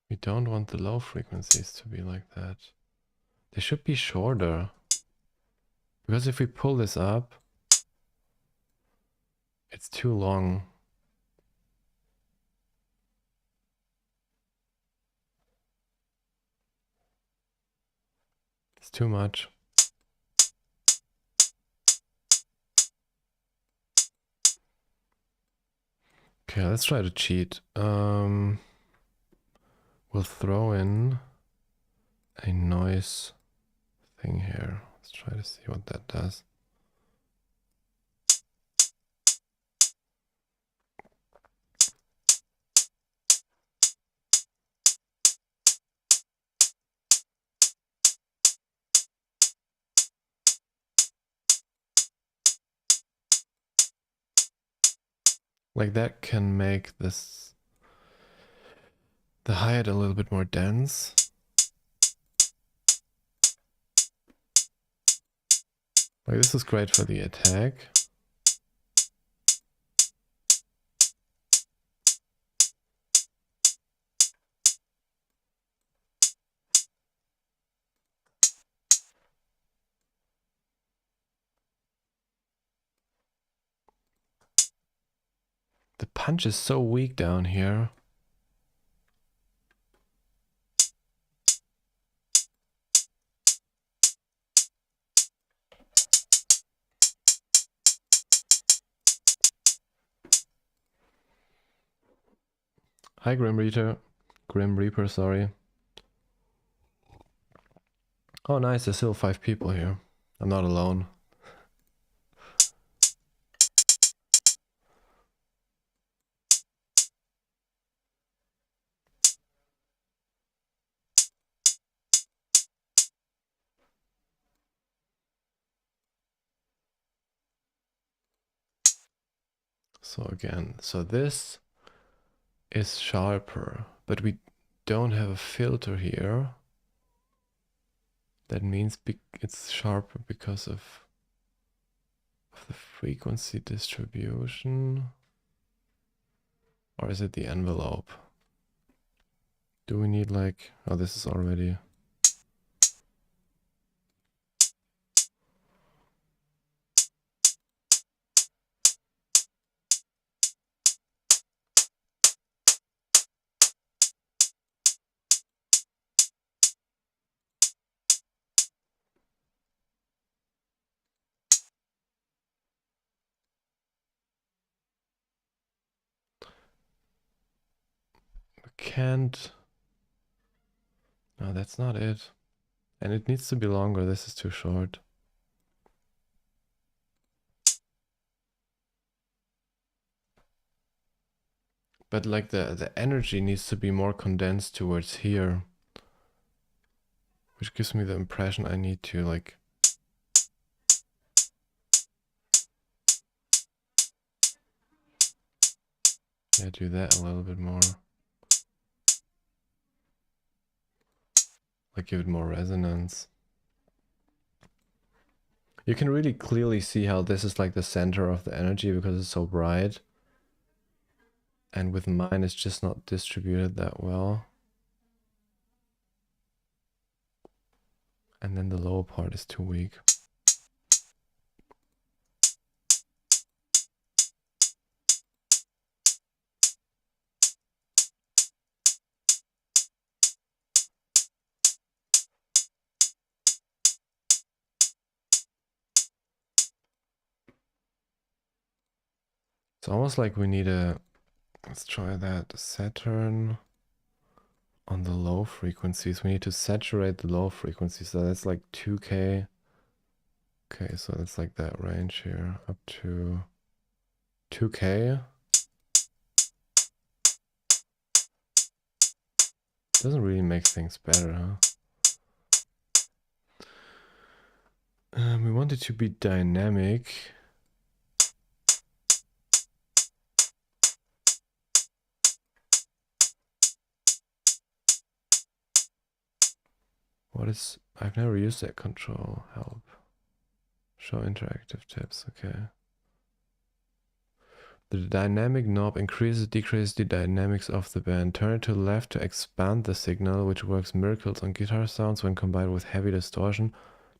We don't want the low frequencies to be like that. They should be shorter. Because if we pull this up, it's too long. It's too much. Okay, let's try to cheat. We'll throw in a noise thing here. Let's try to see what that does. Like that can make this, the hi-hat a little bit more dense. Like this is great for the attack. The punch is so weak down here. Hi, Grim Reaper. Grim Reaper, sorry. Oh, nice. There's still 5 people here. I'm not alone. So again, so this is sharper, but we don't have a filter here. That means it's sharper because of the frequency distribution. Or is it the envelope? Do we need like... Oh, this is already... We can't... No, that's not it. And it needs to be longer. This is too short. But like the energy needs to be more condensed towards here. Which gives me the impression I need to like... Yeah, do that a little bit more. Like give it more resonance. You can really clearly see how this is like the center of the energy because it's so bright. And with mine, it's just not distributed that well. And then the lower part is too weak. It's almost like we need a... Let's try that. Saturn on the low frequencies. We need to saturate the low frequencies. So that's like 2K. Okay, so that's like that range here. Up to 2K. Doesn't really make things better, huh? We want it to be dynamic. What is... I've never used that control. Help. Show interactive tips. Okay. The dynamic knob increases, decreases the dynamics of the band. Turn it to the left to expand the signal, which works miracles on guitar sounds when combined with heavy distortion.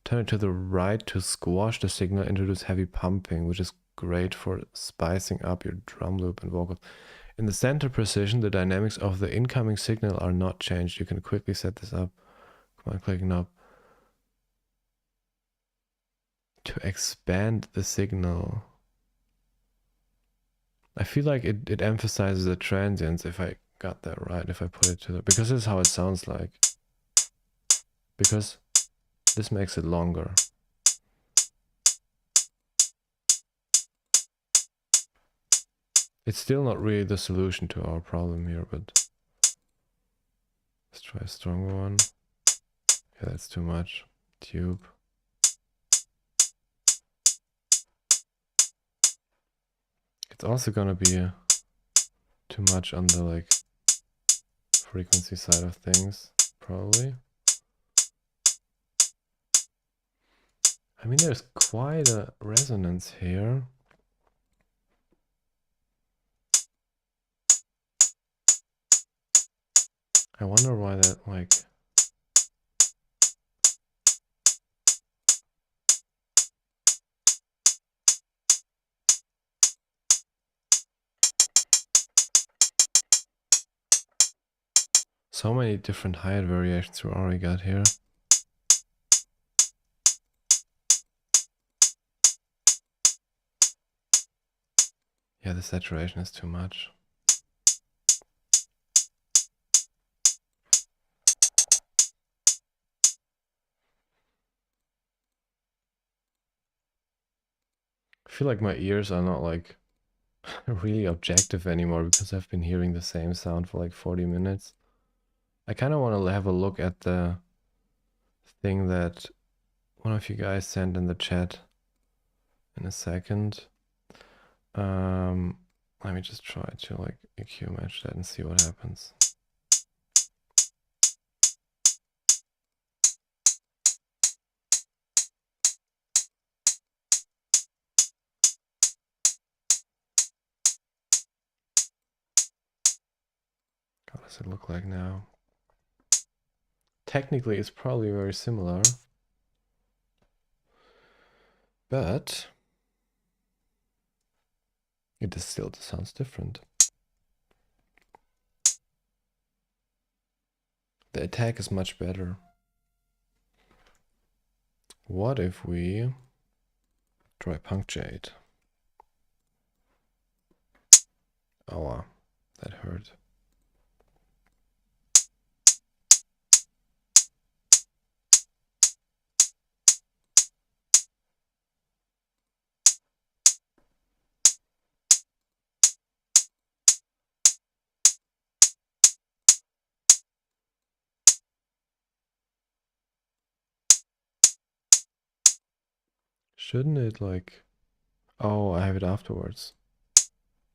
Turn it to the right to squash the signal, introduce heavy pumping, which is great for spicing up your drum loop and vocals. In the center position, the dynamics of the incoming signal are not changed. You can quickly set this up. Come on, click knob. To expand the signal. I feel like it emphasizes the transients if I got that right, if I put it to the... Because this is how it sounds like. Because this makes it longer. It's still not really the solution to our problem here, but... Let's try a stronger one. Yeah, that's too much. Tube. It's also gonna be too much on the like frequency side of things, probably. I mean, there's quite a resonance here. I wonder why that like... So many different hi-hat variations we already got here. Yeah, the saturation is too much. I feel like my ears are not like really objective anymore because I've been hearing the same sound for like 40 minutes. I kind of want to have a look at the thing that one of you guys sent in the chat in a second. Let me just try to like EQ match that and see what happens. What does it look like now? Technically, it's probably very similar, but it is still sounds different. The attack is much better. What if we try punctuate? Oh, that hurt. Shouldn't it like... Oh, I have it afterwards.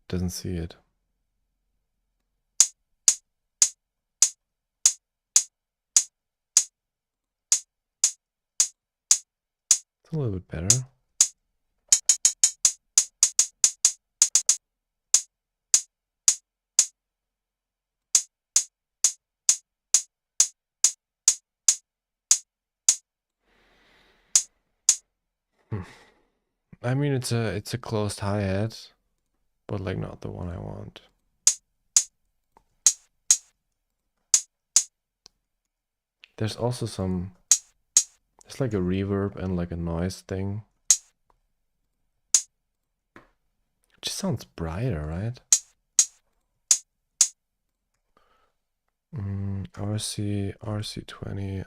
Doesn't see it. It's a little bit better. I mean, it's a closed hi-hat, but like not the one I want. There's also some... It's like a reverb and like a noise thing. It just sounds brighter, right? RC20.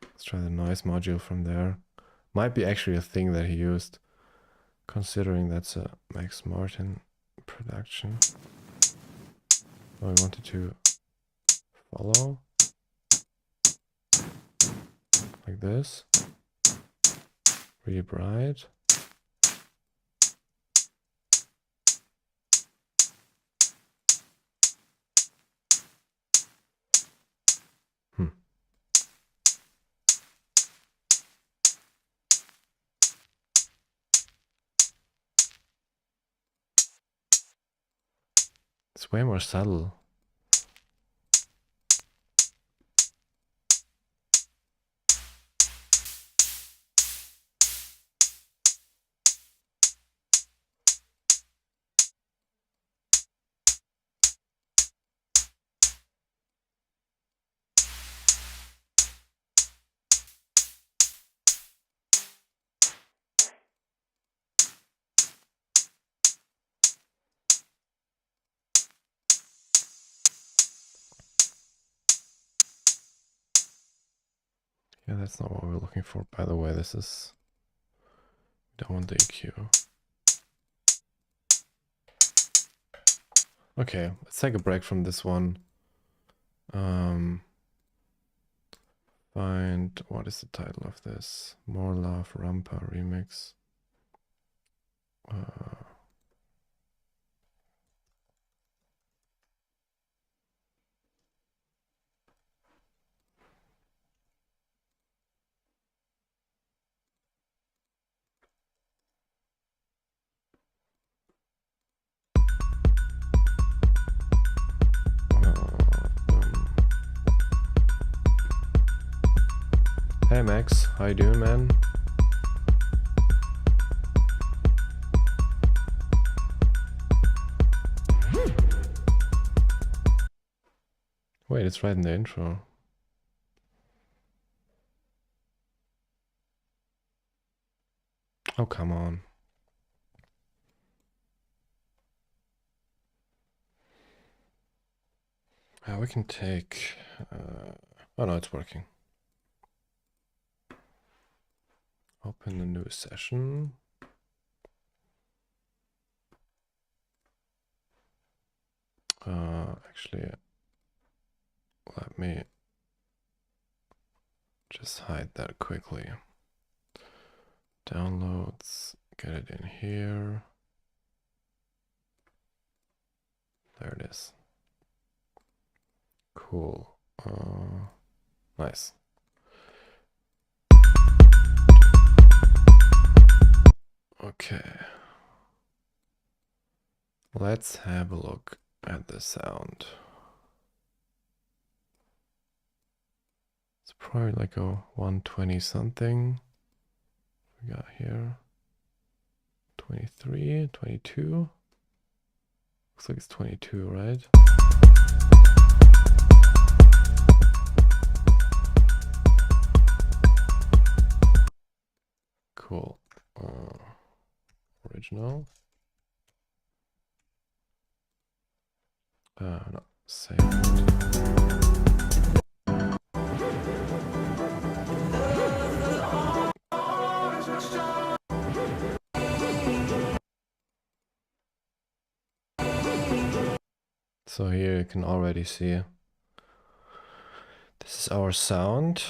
Let's try the noise module from there. Might be actually a thing that he used, considering that's a Max Martin production. Oh, I wanted to follow like this. Really bright. It's way more subtle. Yeah, that's not what we're looking for. By the way, this is... We don't want the EQ. Okay, let's take a break from this one. Find... What is the title of this? More Love Rampa remix. Hey Max, how you doing, man? Wait, it's right in the intro. Oh, come on. We can take... oh no, it's working. Open a new session. Actually, let me just hide that quickly. Downloads, get it in here. There it is. Cool. Nice. Okay. Let's have a look at the sound. It's probably like a 120 something. We got here 23, 22. Looks like it's 22, right? Cool. Original. No, save. So here you can already see this is our sound.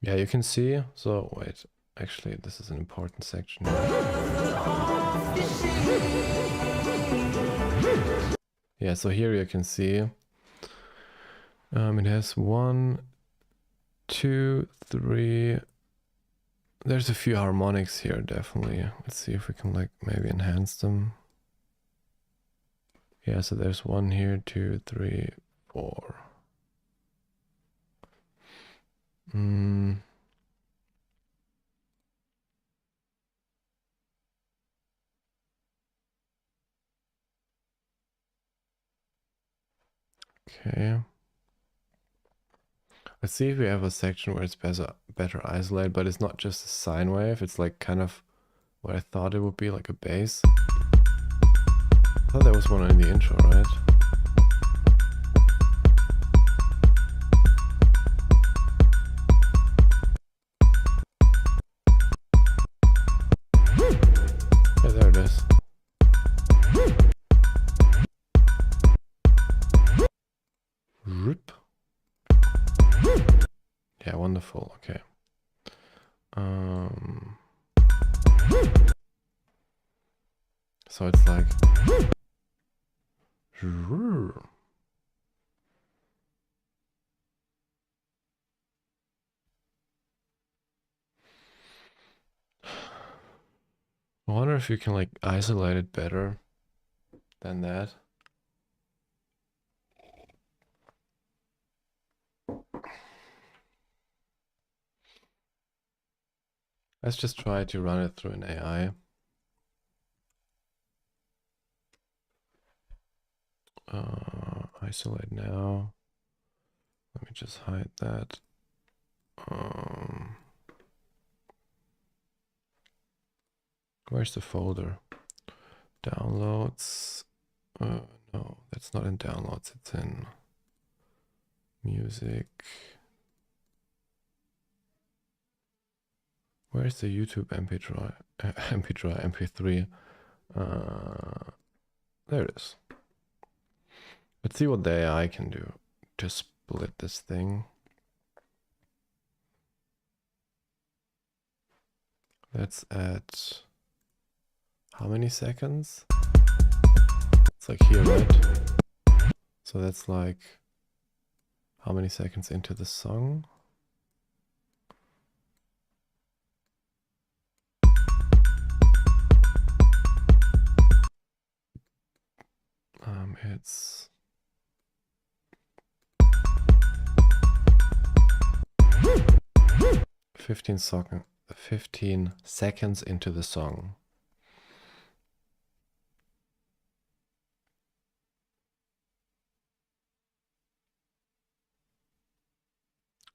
Yeah, you can see. So wait, actually, this is an important section. Yeah, so here you can see it has 1, 2, 3. There's a few harmonics here, definitely. Let's see if we can like maybe enhance them. Yeah, so there's 1 here, 2, 3, 4. Okay. Let's see if we have a section where it's better isolated, but it's not just a sine wave. It's like kind of what I thought it would be, like a bass. I thought there was one in the intro, right? Yeah, there it is. Rip. Yeah, wonderful. Okay. So it's like I wonder if you can like isolate it better than that. Let's just try to run it through an AI. Isolate now. Let me just hide that. Where's the folder? Downloads. No, that's not in downloads. It's in music. Where's the YouTube MP3? There it is. Let's see what the AI can do to split this thing. Let's add how many seconds? It's like here, right? So that's like how many seconds into the song? It's 15 seconds into the song.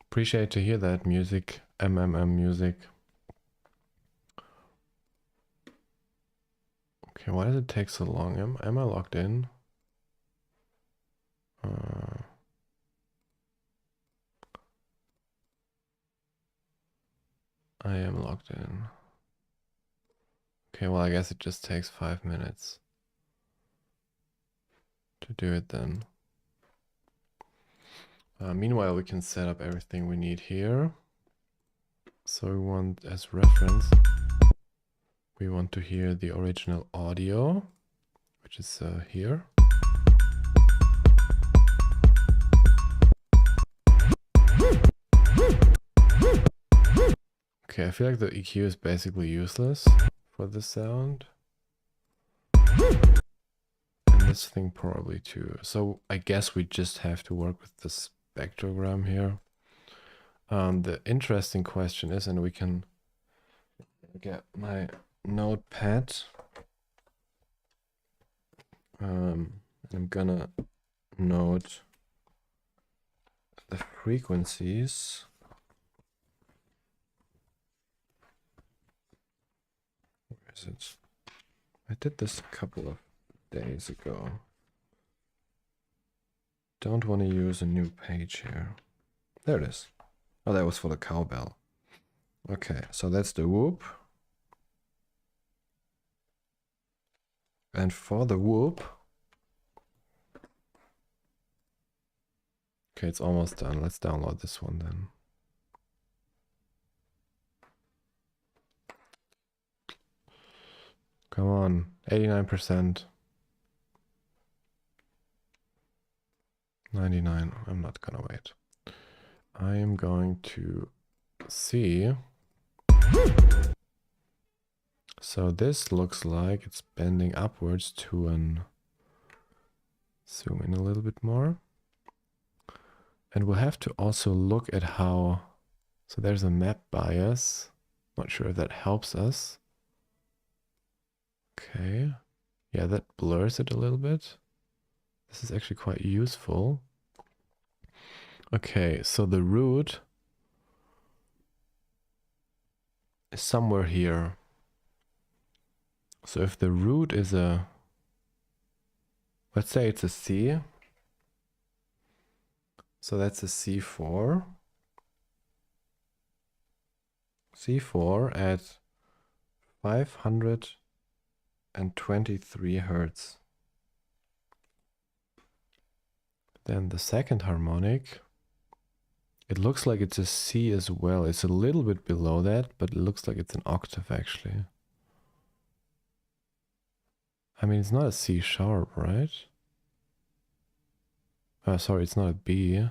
Appreciate to hear that music, music. Okay, why does it take so long? Am I logged in? I am logged in. Okay, well, I guess it just takes 5 minutes to do it then. Meanwhile, we can set up everything we need here. So we want, as reference, we want to hear the original audio, which is here. Okay, I feel like the EQ is basically useless for the sound. And this thing probably too. So I guess we just have to work with the spectrogram here. The interesting question is, and we can get my notepad. I'm gonna note the frequencies. Where is it? I did this a couple of days ago. Don't want to use a new page here. There it is. Oh, that was for the cowbell. Okay, so that's the whoop. And for the whoop, okay, it's almost done. Let's download this one then. Come on, 89%. 99, I'm not gonna wait. I am going to see. So this looks like it's bending upwards to an, zoom in a little bit more. And we'll have to also look at how, so there's a map bias. Not sure if that helps us. Okay. Yeah, that blurs it a little bit. This is actually quite useful. Okay, so the root is somewhere here. So if the root is a, let's say it's a C. So that's a C4. C4 at 523 Hertz. Then the second harmonic, it looks like it's a C as well. It's a little bit below that, but it looks like it's an octave actually. I mean, it's not a C sharp, right? Oh, sorry, it's not a B.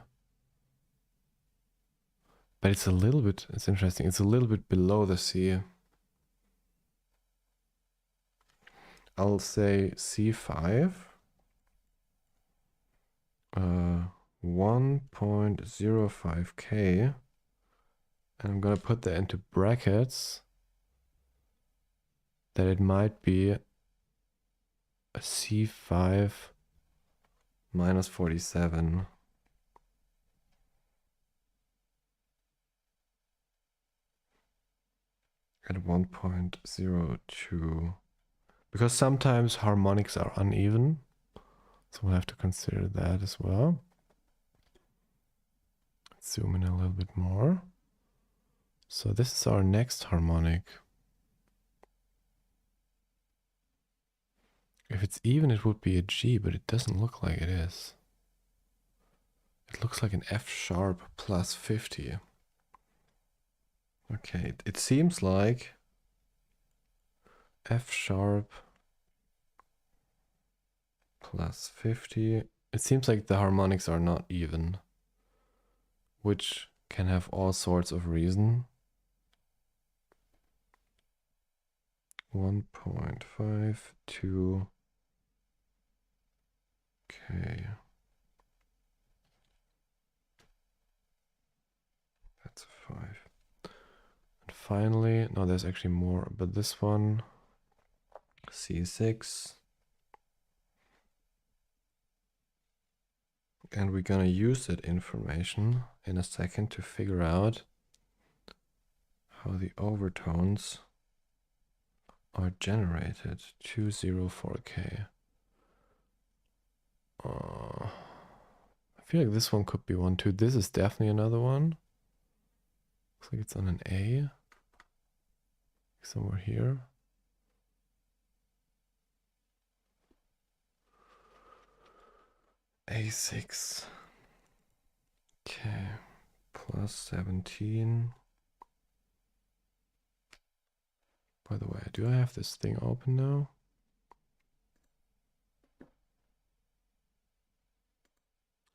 But it's a little bit, it's interesting. It's a little bit below the C. I'll say C5. 1.05K. And I'm gonna put that into brackets that it might be a C5 minus 47. At 1.02. Because sometimes harmonics are uneven. So we'll have to consider that as well. Let's zoom in a little bit more. So this is our next harmonic. If it's even, it would be a G, but it doesn't look like it is. It looks like an F sharp plus 50. Okay, it seems like F sharp plus 50. It seems like the harmonics are not even, which can have all sorts of reason. 1.52. Okay. That's a 5. And finally, no, there's actually more, but this one, C6. And we're gonna use that information in a second to figure out how the overtones are generated. 204K. I feel like this one could be one too. This is definitely another one. Looks like it's on an A. somewhere here. A6. Okay, plus 17. By the way, do I have this thing open now?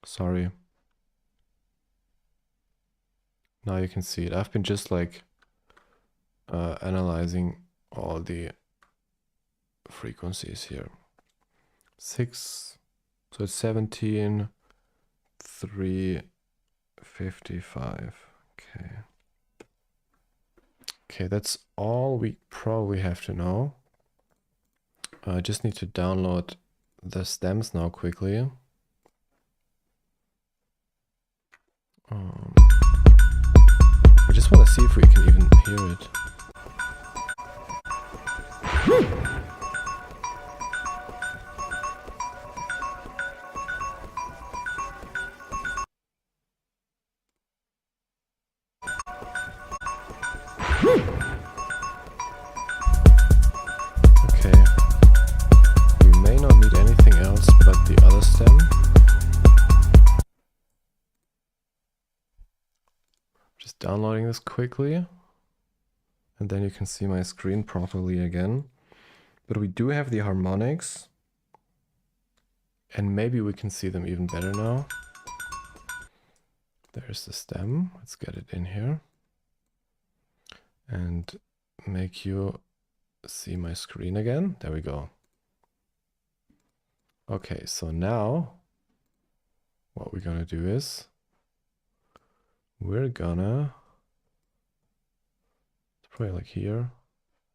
Sorry. Now you can see it. I've been just like analyzing all the frequencies here. 6, so it's 17, 355. Okay. Okay, that's all we probably have to know. I just need to download the stems now quickly. I just want to see if we can even hear it. Okay. We may not need anything else but the other stem. Just downloading this quickly. And then you can see my screen properly again. But we do have the harmonics. And maybe we can see them even better now. There's the stem. Let's get it in here. And make you see my screen again. There we go. Okay, so now what we're gonna do is we're gonna, it's probably like here,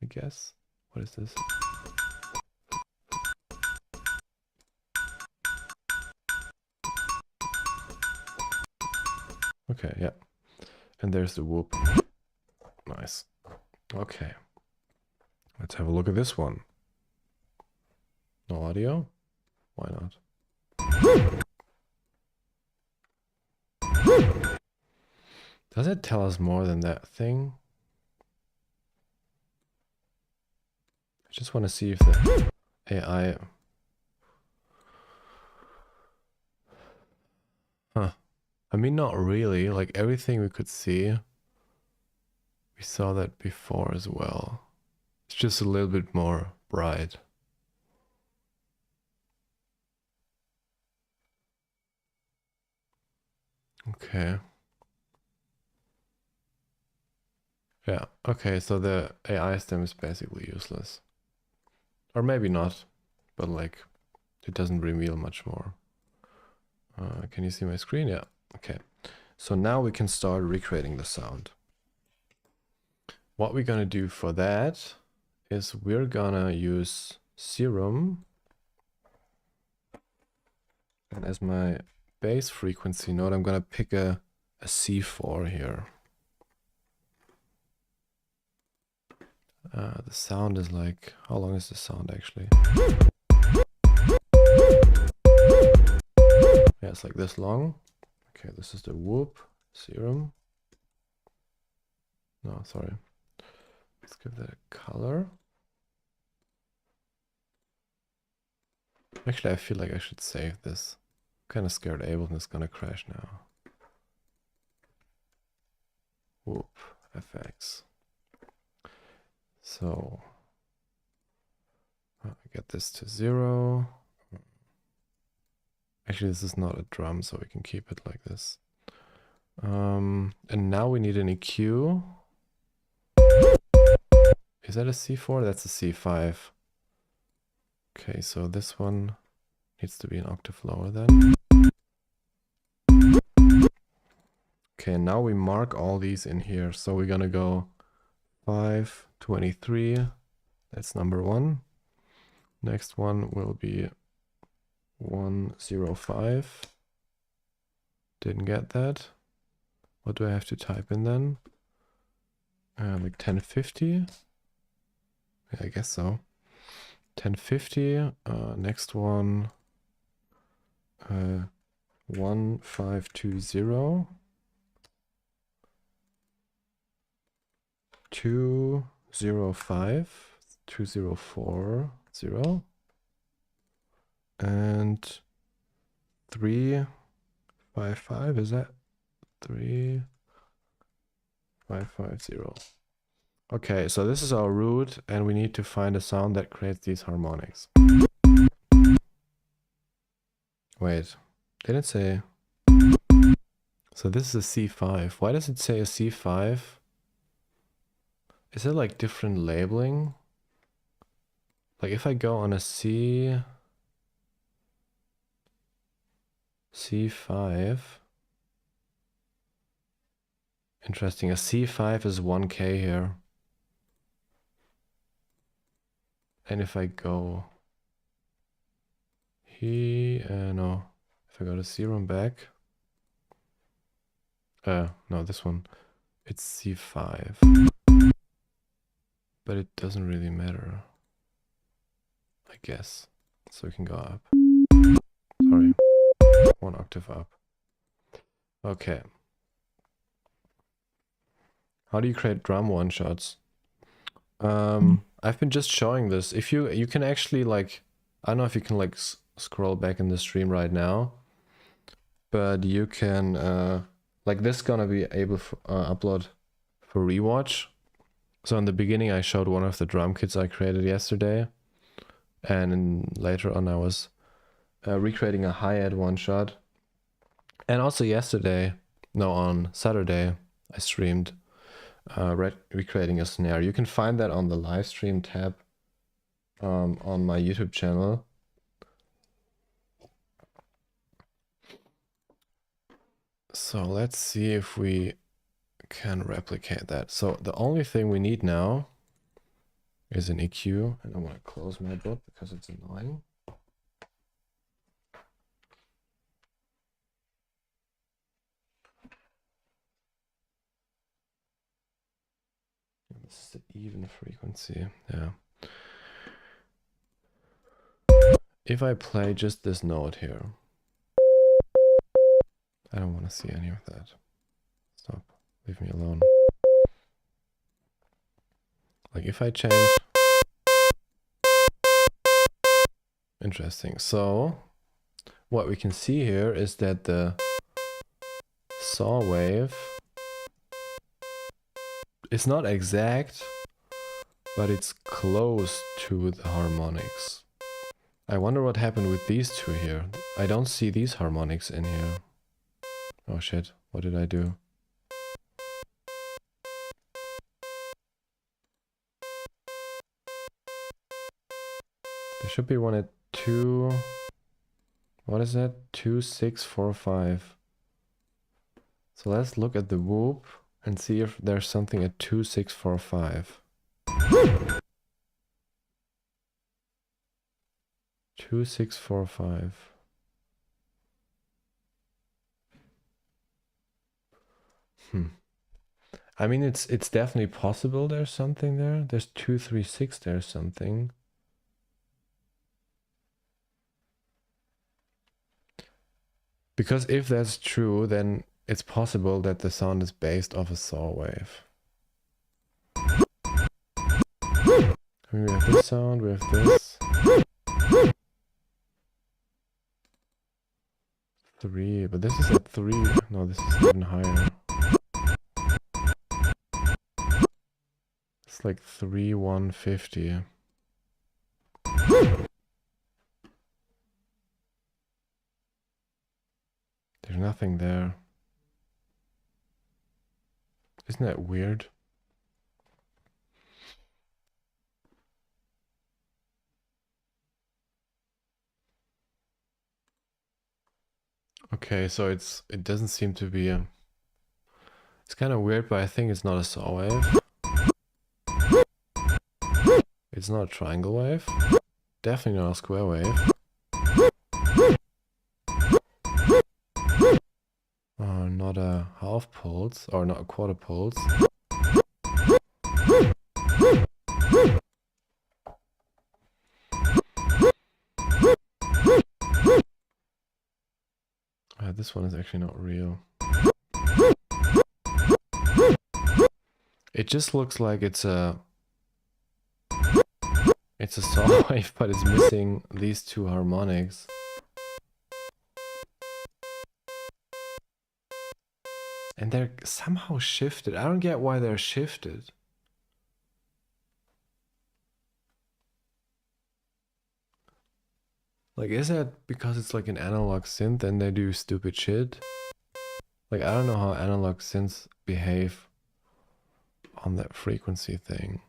I guess. What is this? Okay, yeah. And there's the whoop. Nice. Okay. Let's have a look at this one. No audio? Why not? Does it tell us more than that thing? I just want to see if the AI... Huh. I mean, not really. Like everything we could see, we saw that before as well. It's just a little bit more bright. Okay. Yeah, okay, so the AI stem is basically useless. Or maybe not, but like, it doesn't reveal much more. Can you see my screen? Yeah, okay. So now we can start recreating the sound. What we're gonna do for that is we're gonna use Serum. And as my bass frequency node, I'm gonna pick a C4 here. The sound is like, how long is the sound actually? Yeah, it's like this long. Okay, this is the whoop, Serum. No, sorry. Let's give that a color. Actually, I feel like I should save this. I'm kind of scared Ableton is gonna crash now. Whoop, FX. So, get this to 0. Actually, this is not a drum, so we can keep it like this. And now we need an EQ. Is that a C4? That's a C5. Okay, so this one needs to be an octave lower then. Okay, now we mark all these in here. So we're gonna go 5, 23. That's number 1. Next one will be 105. Didn't get that. What do I have to type in then? Like 1050. Yeah, I guess so. 1050. Next one. 1520. 5 2040 and 355. Is that 3550? Okay, so this is our root, and we need to find a sound that creates these harmonics. Wait, did it say? So this is a C5. Why does it say a C5? Is it like different labeling? Like if I go on a C5, interesting, a C5 is 1K here. And if I go here, no, if I go to zero and back, no, this one, it's C5, but it doesn't really matter, I guess. So we can go up. Sorry, 1 octave up. Okay. How do you create drum one-shots? I've been just showing this. If you can actually like, I don't know if you can like scroll back in the stream right now, but you can like this gonna be able to upload for rewatch. So in the beginning I showed one of the drum kits I created yesterday, and later on I was recreating a hi-hat one shot. And also yesterday, no, on Saturday I streamed recreating a snare. You can find that on the live stream tab on my YouTube channel. So let's see if we can replicate that. So the only thing we need now is an EQ, and I want to close my book because it's annoying. This is the even frequency, yeah. If I play just this note here, I don't want to see any of that. Stop, leave me alone. Like if I change, interesting. So what we can see here is that the saw wave is not exact, but it's close to the harmonics. I wonder what happened with these two here. I don't see these harmonics in here. Oh shit, what did I do? There should be one at 2... What is that? 2645. So let's look at the whoop and see if there's something at 2645. 2645. I mean, it's definitely possible there's something there. There's 236, there's something. Because if that's true, then it's possible that the sound is based off a saw wave. I mean, we have this sound, we have this. 3, but this is at 3. No, this is even higher. It's like 3150. There's nothing there. Isn't that weird? Okay, so it doesn't seem to be a... It's kind of weird, but I think it's not a saw wave. It's not a triangle wave. Definitely not a square wave. Not a half pulse, or not a quarter pulse. This one is actually not real. It just looks like it's a It's a saw wave, but it's missing these two harmonics. And they're somehow shifted. I don't get why they're shifted. Like, is that because it's like an analog synth and they do stupid shit? Like, I don't know how analog synths behave on that frequency thing.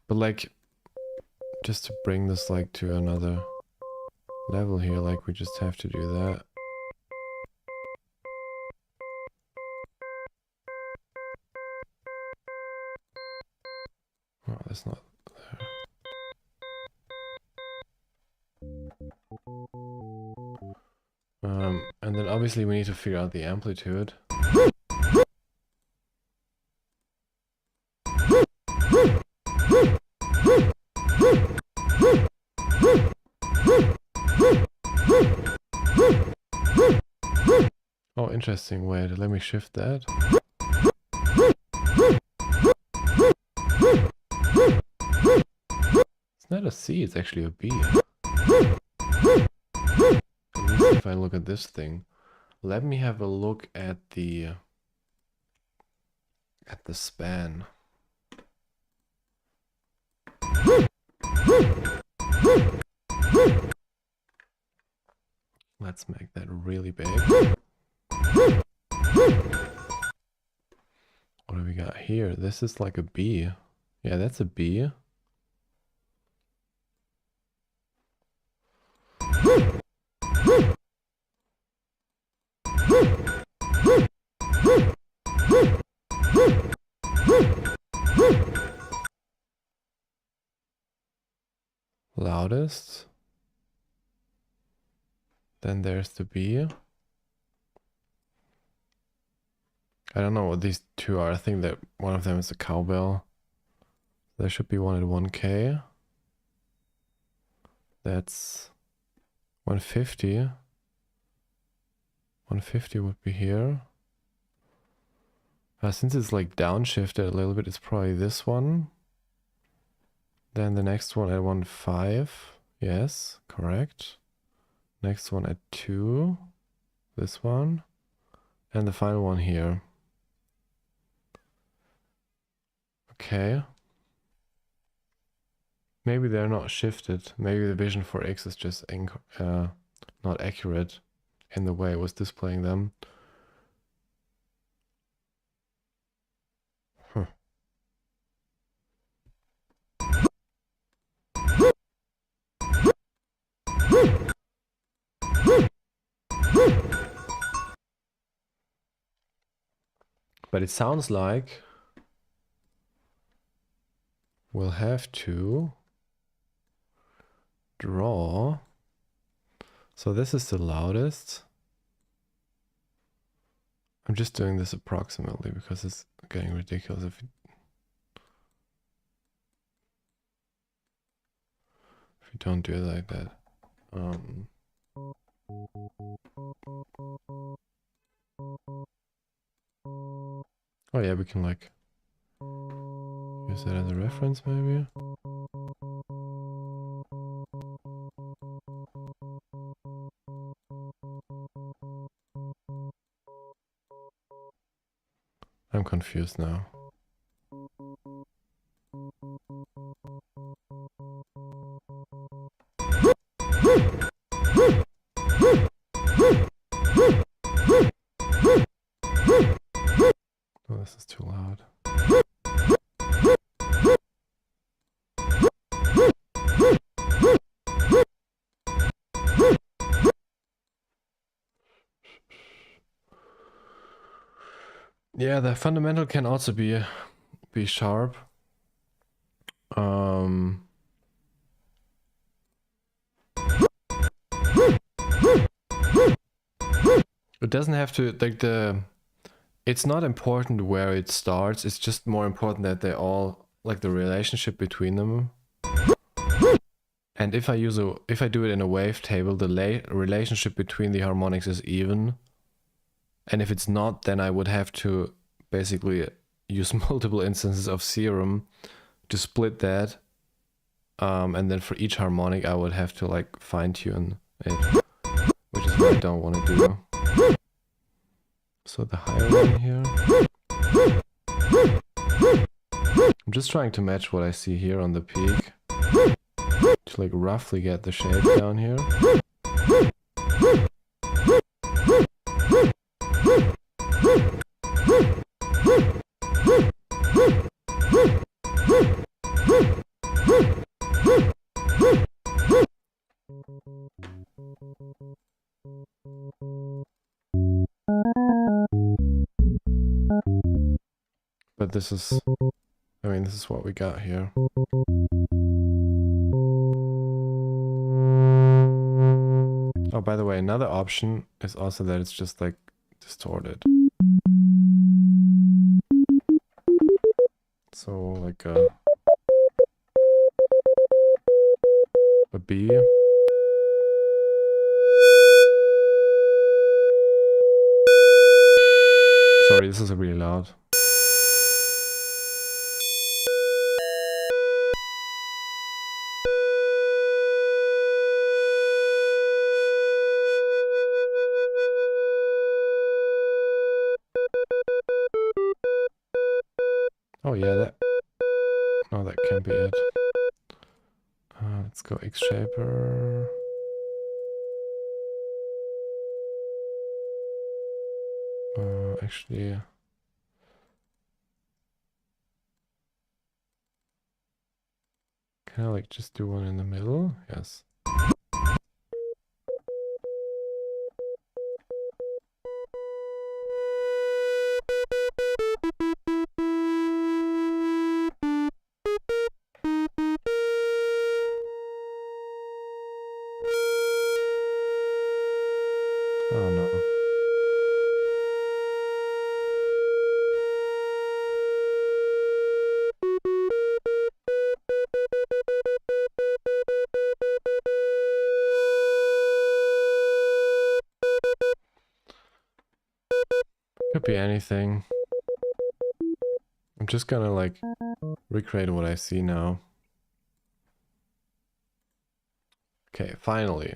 But like, just to bring this like to another level here, like we just have to do that. Oh, that's not there. And then obviously we need to figure out the amplitude. Oh, interesting. Wait, let me shift that. It's not a C, it's actually a B. At least if I look at this thing. Let me have a look at the span. Let's make that really big. What do we got here? This is like a B. Yeah, that's a B. Loudest. Then there's the B. I don't know what these two are. I think that one of them is a cowbell. There should be one at 1K. That's 150. 150 would be here. Since it's like downshifted a little bit, it's probably this one. Then the next one at 1.5. Yes, correct. Next one at 2. This one. And the final one here. Okay. Maybe they're not shifted. Maybe the Vision 4X is just not accurate in the way it was displaying them. Huh. But it sounds like we'll have to draw. So this is the loudest. I'm just doing this approximately because it's getting ridiculous if you don't do it like that. Oh yeah, we can like use that as a reference maybe. I'm confused now. Oh, this is too loud. Yeah, the fundamental can also be sharp. It doesn't have to like it's not important where it starts, it's just more important that they all like the relationship between them. And if I do it in a wavetable, the relationship between the harmonics is even. And if it's not, then I would have to basically use multiple instances of theorem to split that And then for each harmonic, I would have to like fine tune it, which is what I don't want to do. So the higher one here. I'm just trying to match what I see here on the peak to like roughly get the shape down here. But this is, I mean, this is what we got here. Oh, by the way, another option is also that it's just like distorted. So like a B. Sorry, this is really loud. Oh yeah, that. No, that can't be it. Let's go X shaper. Actually, can I like just do one in the middle? Yes. Oh no. Could be anything. I'm just gonna like recreate what I see now. Okay, finally.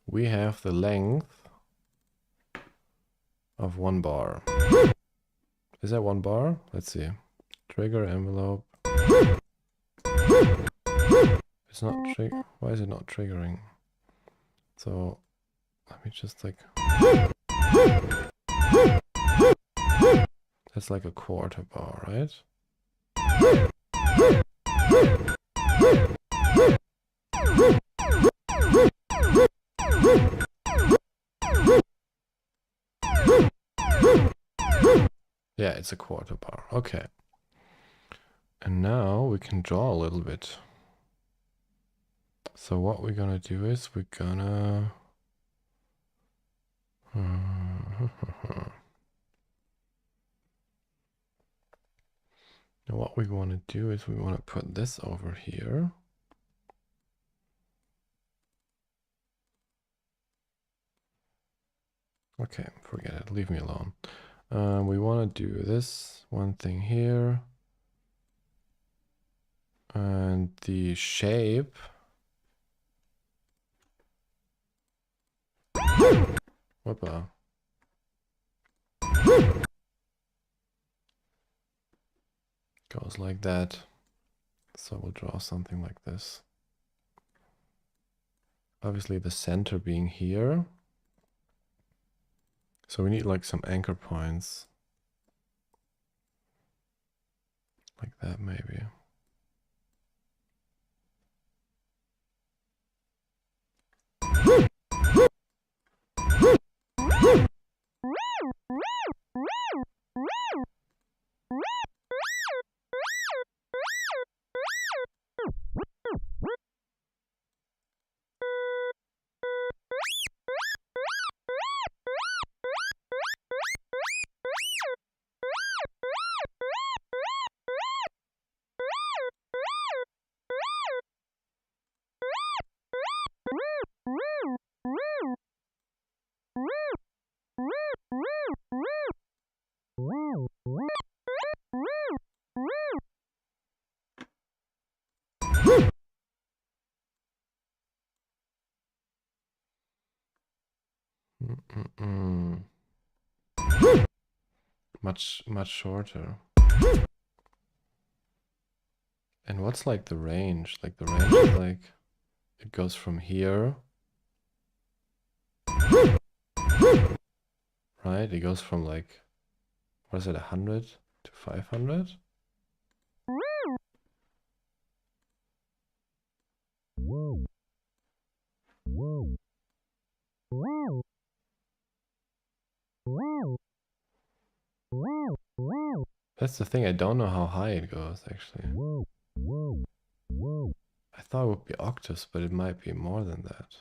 We have the length of 1 bar. Is that 1 bar? Let's see. Trigger envelope. It's not why is it not triggering? So let me just like, that's like a 1/4 bar, right? Yeah, it's a 1/4 bar. Okay. And now we can draw a little bit. So what we're gonna do is we're gonna now what we want to do is we want to put this over here. Okay, forget it, leave me alone. We want to do this one thing here. And the shape. Whoopa. Goes like that. So we'll draw something like this. Obviously the center being here. So we need like some anchor points. Like that maybe. Much shorter. And what's like the range? Like the range is like, it goes from here. Right? It goes from like, what is it, 100 to 500? That's the thing, I don't know how high it goes actually. I thought it would be octaves, but it might be more than that.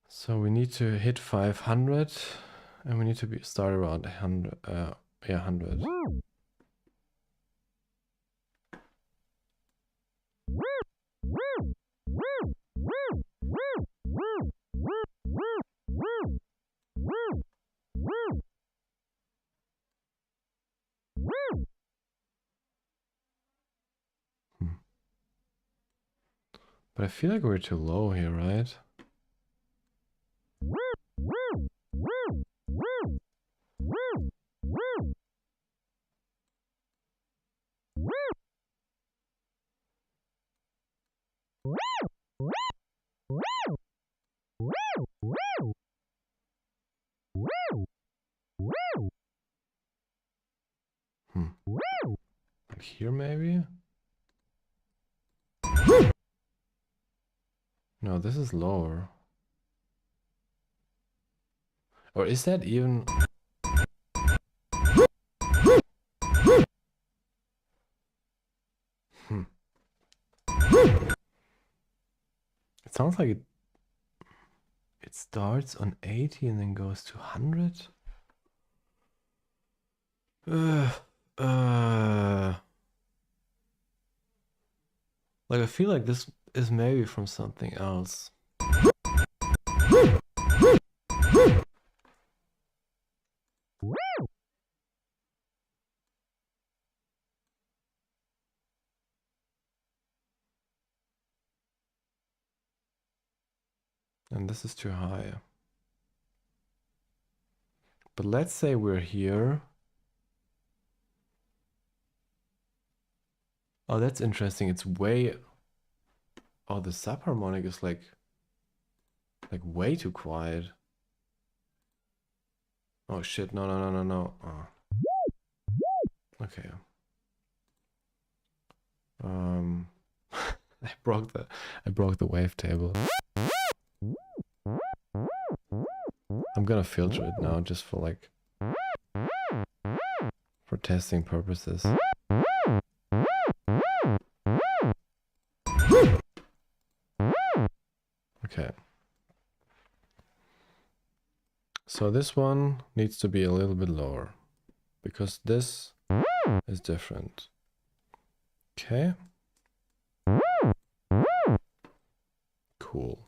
So we need to hit 500 and we need to start around 100. Yeah, 100. But I feel like we're too low here, right? Like here maybe? No, this is lower. Or is that even... It sounds like it starts on 80 and then goes to 100. Like I feel like this is maybe from something else. And this is too high. But let's say we're here. Oh, that's interesting. It's way... Oh, the subharmonic is like way too quiet. Oh shit, no. Oh. Okay. I broke the wavetable. I'm gonna filter it now just for like for testing purposes. Okay. So this one needs to be a little bit lower because this is different. Okay. Cool.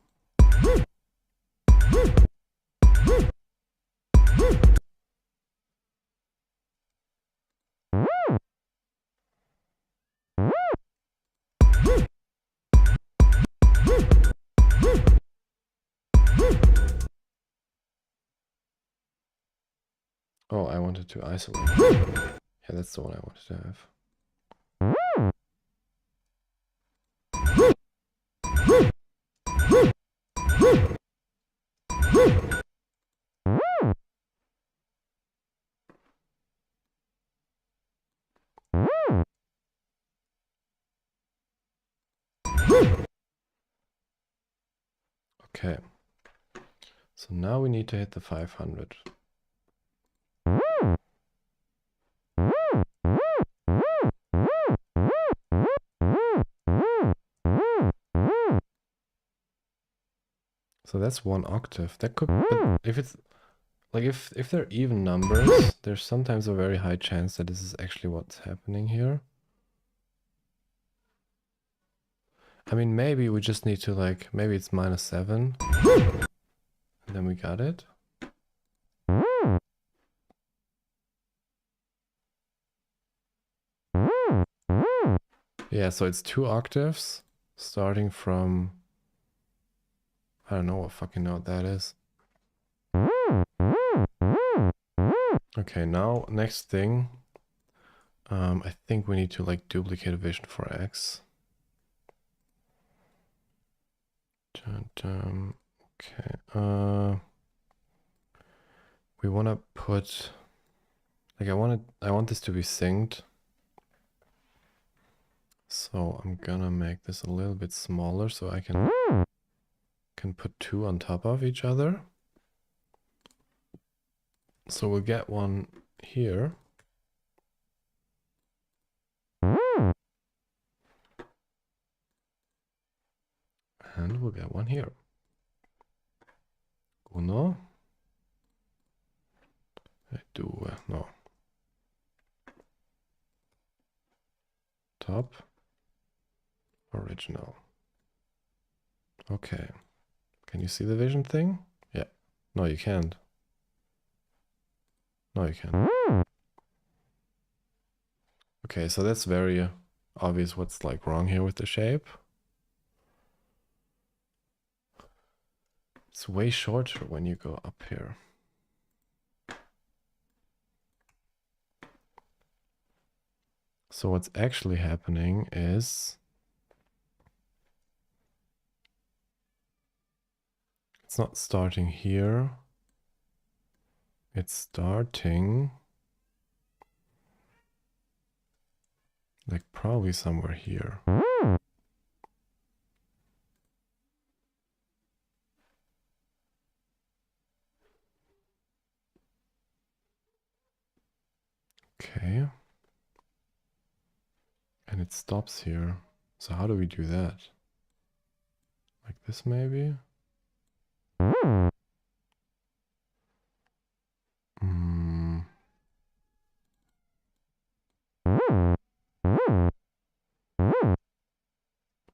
Oh, I wanted to isolate. Yeah, that's the one I wanted to have. Okay. So now we need to hit the 500. So that's one octave. That could, but if it's like if they're even numbers, there's sometimes a very high chance that this is actually what's happening here. I mean, maybe we just need to like, maybe it's -7. And then we got it. Yeah, so it's 2 octaves starting from, I don't know what fucking note that is. Okay, now next thing, I think we need to like duplicate a vision for X. Okay, we want to put, like I want this to be synced. So I'm gonna make this a little bit smaller so I can put 2 on top of each other. So we'll get one here. And we'll get one here. Uno. Due, no. Top. Original. Okay. Can you see the vision thing? Yeah. No, you can't. No, you can't. Okay, so that's very obvious what's like wrong here with the shape. It's way shorter when you go up here. So what's actually happening is it's not starting here. It's starting like probably somewhere here. Okay. And it stops here. So how do we do that? Like this maybe? Hmm.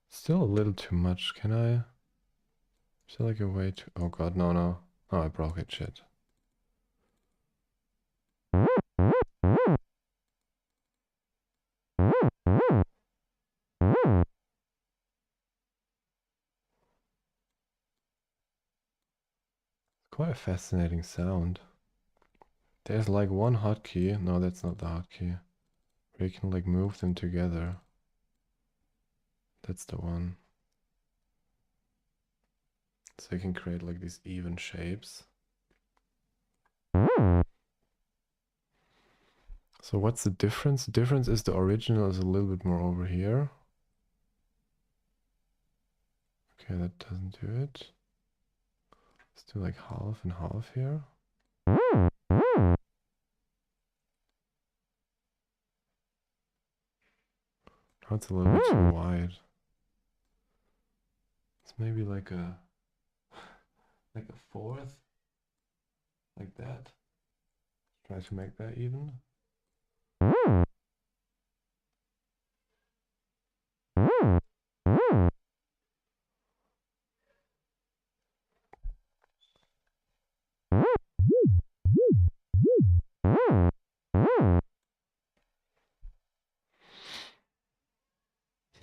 Still a little too much. Can I? Is there like a way to... Oh god, no, no. Oh, I broke it, shit. Quite a fascinating sound. There's like one hotkey. No, that's not the hotkey. We can like move them together. That's the one. So you can create like these even shapes. So what's the difference? The difference is the original is a little bit more over here. Okay, that doesn't do it. Let's do like half and half here. Now it's a little bit too wide. It's maybe like a fourth, like that. Try to make that even.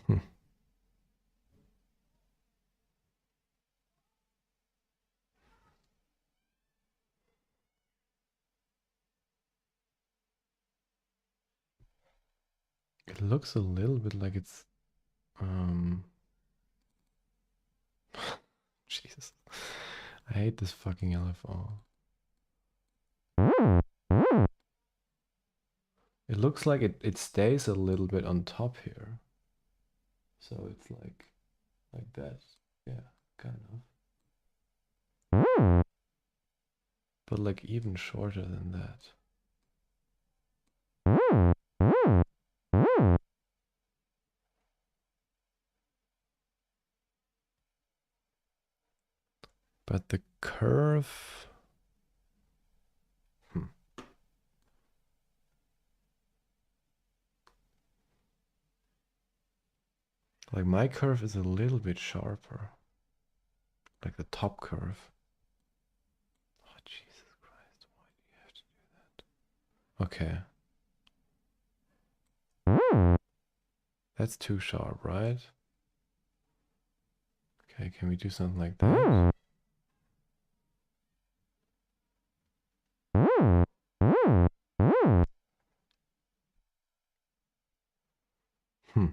Hmm. It looks a little bit like it's Jesus. I hate this fucking LFO. It looks like it stays a little bit on top here. So it's like that. Yeah, kind of. But like even shorter than that. But the curve... Hmm. Like my curve is a little bit sharper. Like the top curve. Oh, Jesus Christ. Why do you have to do that? Okay. That's too sharp, right? Okay, can we do something like that? Hmm.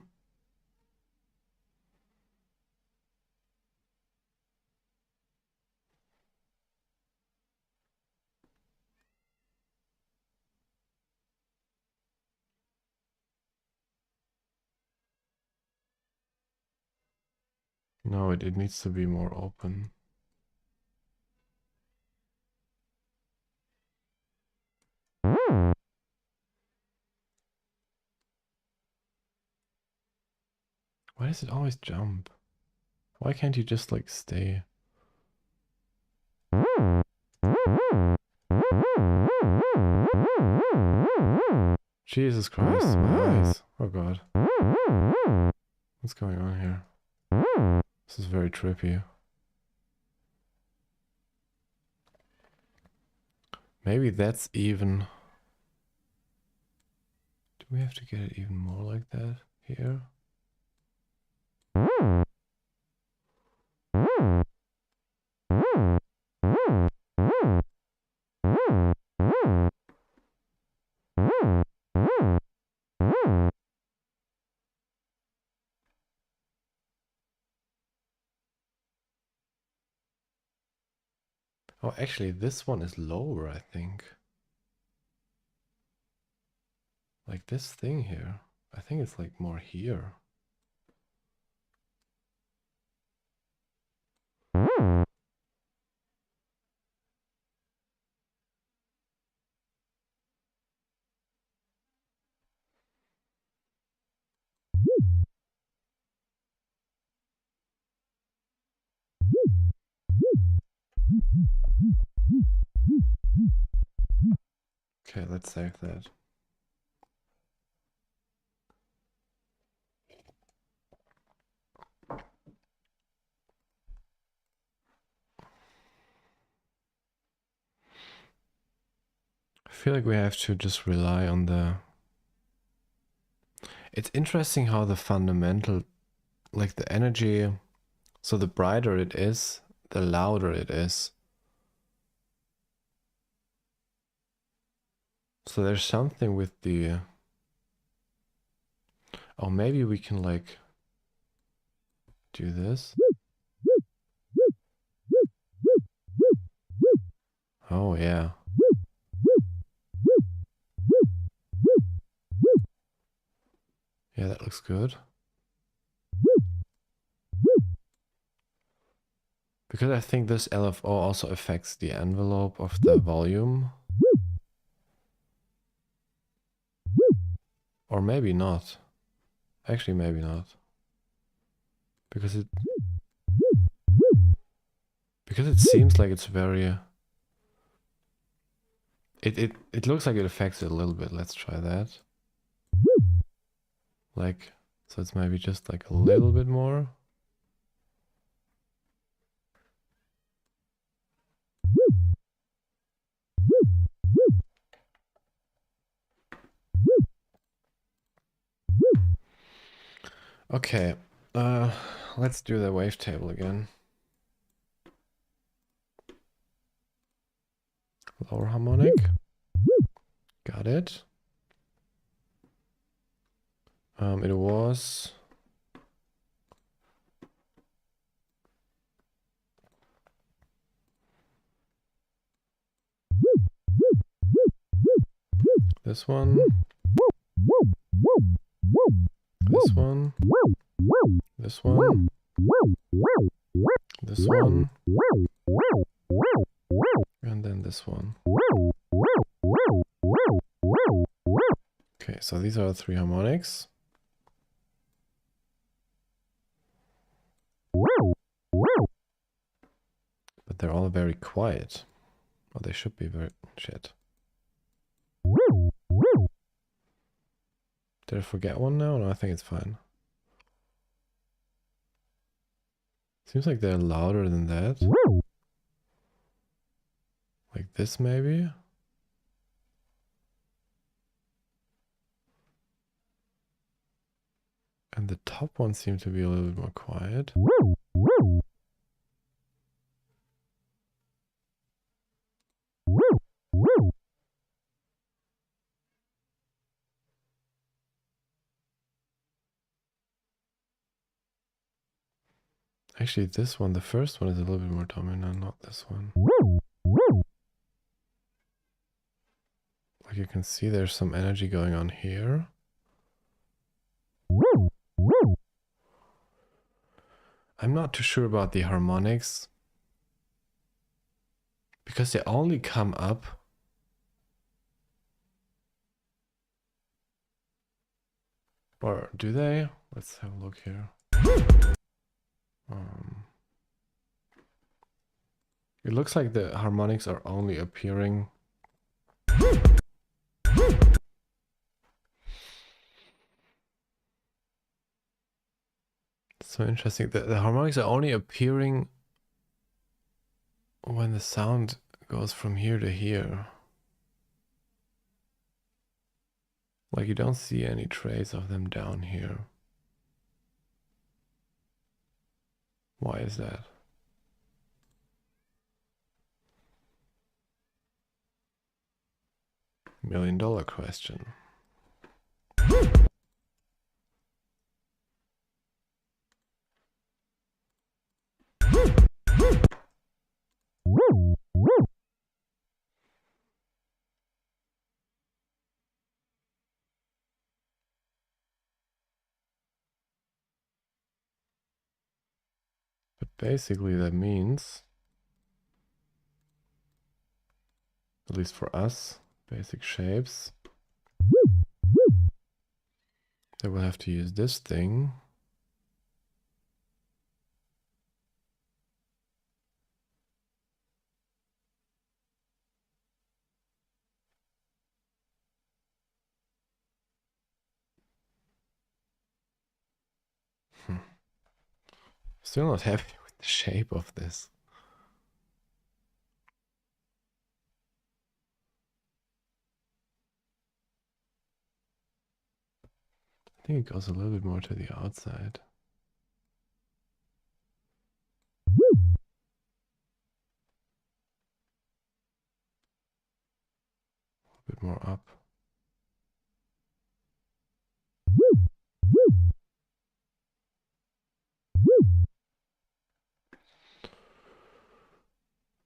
No, it needs to be more open. Why does it always jump? Why can't you just like stay? Jesus Christ, my eyes. Oh god. What's going on here? This is very trippy. Maybe that's even... Do we have to get it even more like that here? Oh, actually, this one is lower, I think. Like this thing here. I think it's like more here. Okay, let's save that. I feel like we have to just rely on the... It's interesting how the fundamental, like the energy, so the brighter it is, the louder it is. So there's something with the... Oh, maybe we can like do this. Oh, yeah. Yeah, that looks good. Because I think this LFO also affects the envelope of the volume. Or maybe not. Actually, maybe not. Because it seems like it's very... It looks like it affects it a little bit. Let's try that. Like, so it's maybe just like a little bit more. Okay, let's do the wavetable again. Lower harmonic. Got it. It was... This one. This one. This one. This one. And then this one. Okay, so these are the three harmonics. But they're all very quiet. Well, they should be very... Shit. Did I forget one now? No, I think it's fine. Seems like they're louder than that. Like this, maybe? And And the top one seemed to be a little bit more quiet. Actually, this one, the first one, is a little bit more dominant, not this one. Like you can see there's some energy going on here. I'm not too sure about the harmonics, because they only come up or do they? Let's have a look here. It looks like the harmonics are only appearing so interesting. The harmonics are only appearing when the sound goes from here to here. Like you don't see any trace of them down here. Why is that? $1,000,000 question. But basically that means, at least for us, basic shapes, that we'll have to use this thing. Still not happy with the shape of this. I think it goes a little bit more to the outside. A bit more up.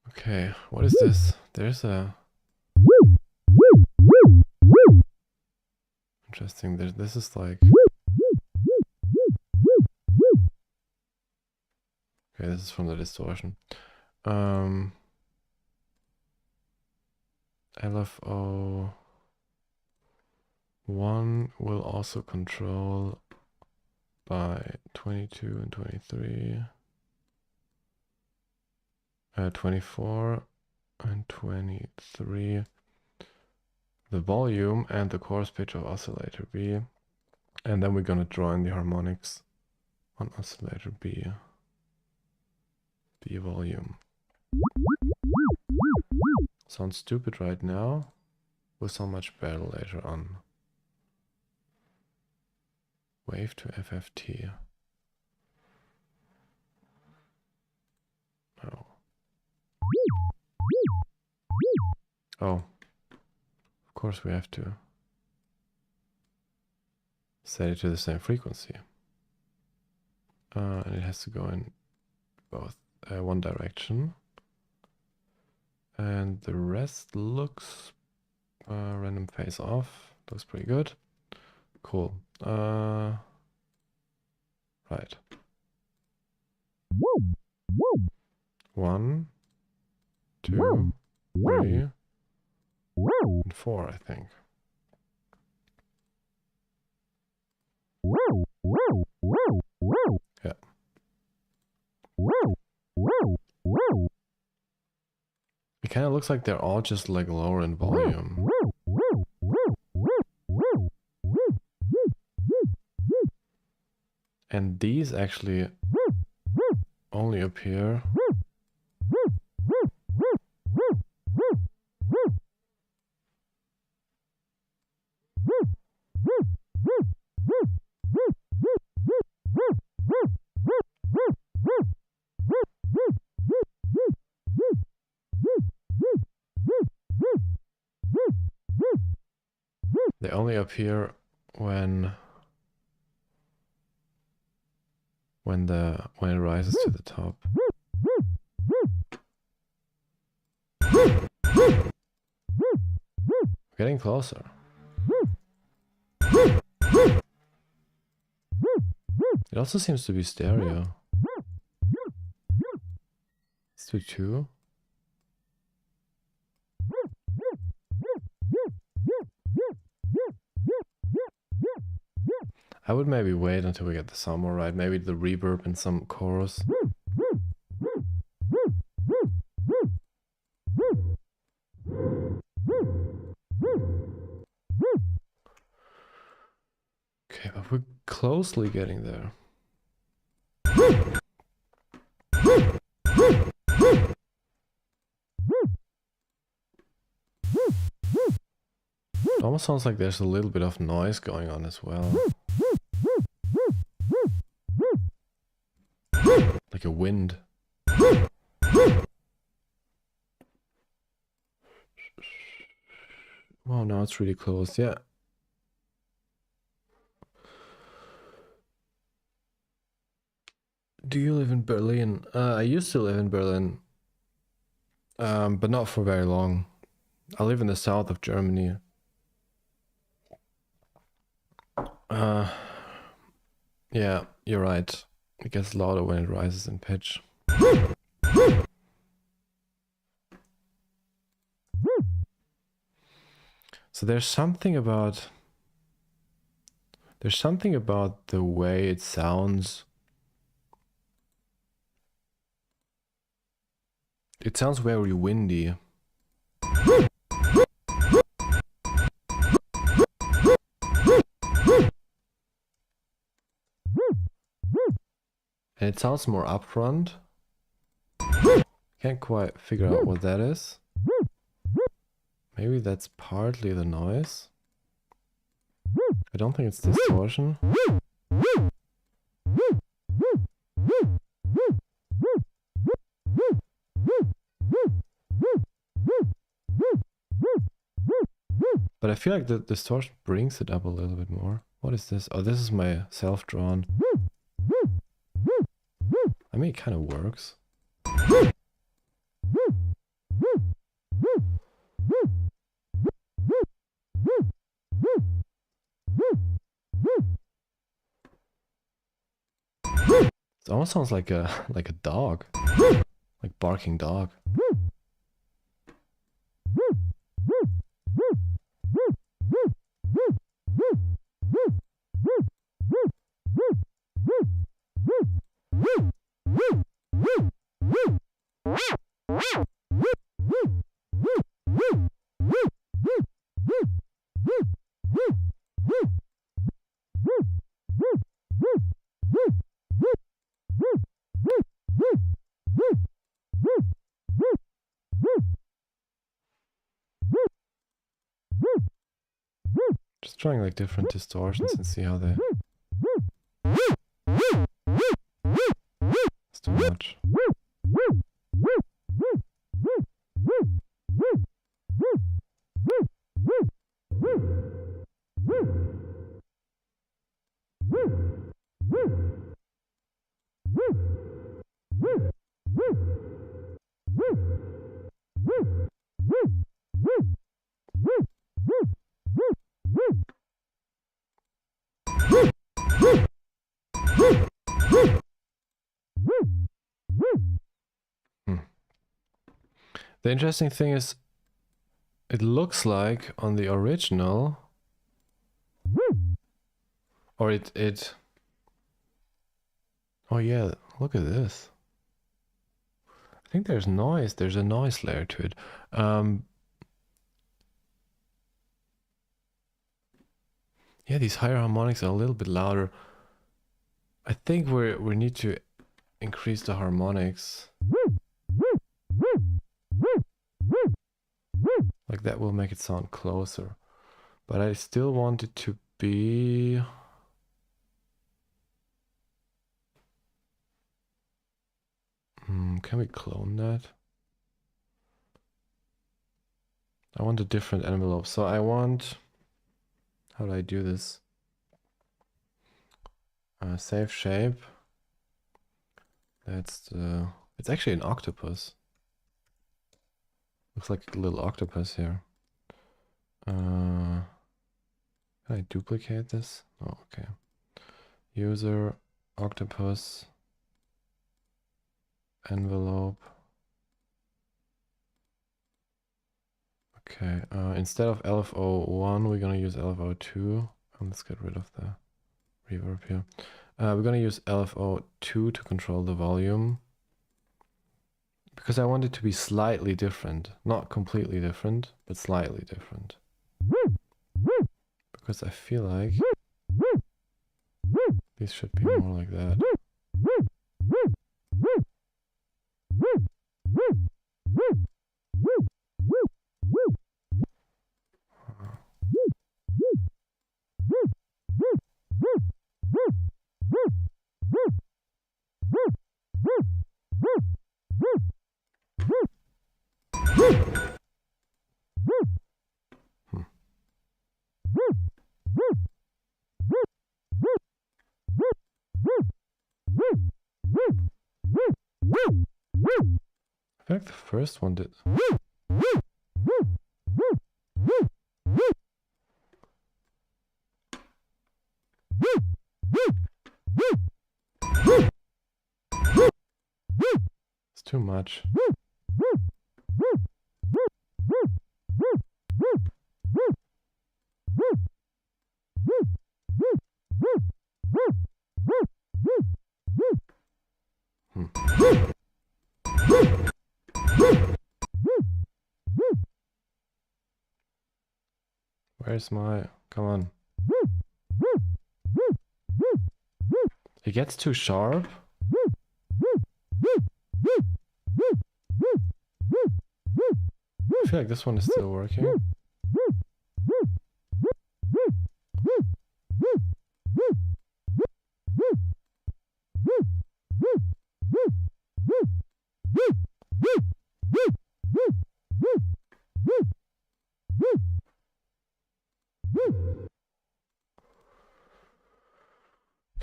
Okay, what is this? There's a... Interesting, this is like... Okay, this is from the distortion. LFO 1 will also control by 22 and 23, 24 and 23, the volume and the chorus pitch of oscillator B, and then we're gonna draw in the harmonics on oscillator B volume. Sounds stupid right now, will sound much better later on. Wave to FFT. Oh. Oh. Of course we have to set it to the same frequency. And it has to go in both one direction. And the rest looks random phase off. Looks pretty good. Cool. Right. 1, 2, 3, and 4, I think. Yeah. It kind of looks like they're all just like lower in volume. And these actually only appear They only appear when it rises to the top. Getting closer. It also seems to be stereo. Let's do 2. I would maybe wait until we get the sound more right. Maybe the reverb and some chorus. Okay, but we're closely getting there. It almost sounds like there's a little bit of noise going on as well. Like a wind. Wow, now it's really close, yeah. Do you live in Berlin? I used to live in Berlin, but not for very long. I live in the south of Germany. Yeah, you're right. It gets louder when it rises in pitch. So there's something about the way it sounds. It sounds very windy. And it sounds more upfront. Can't quite figure out what that is. Maybe that's partly the noise. I don't think it's distortion. But I feel like the distortion brings it up a little bit more. What is this? Oh, this is my self-drawn. I mean, it kind of works. It almost sounds like a dog, like barking dog. Just trying like different distortions and see how they... It's too much. The interesting thing is, it looks like on the original, or it. Oh yeah, look at this. I think there's noise. There's a noise layer to it. Yeah, these higher harmonics are a little bit louder. I think we need to increase the harmonics. Like that will make it sound closer. But I still want it to be... can we clone that? I want a different envelope. So I want How do I do this? Save shape. That's the... It's actually an octopus. Looks like a little octopus here. Can I duplicate this? Oh, okay. User, octopus, envelope. Okay, instead of LFO1, we're gonna use LFO2. Let's get rid of the reverb here. We're gonna use LFO2 to control the volume. Because I want it to be slightly different. Not completely different, but slightly different. Because I feel like these should be more like that. I feel like the first one did. It's too much. Where's my... Come on. It gets too sharp. I feel like this one is still working.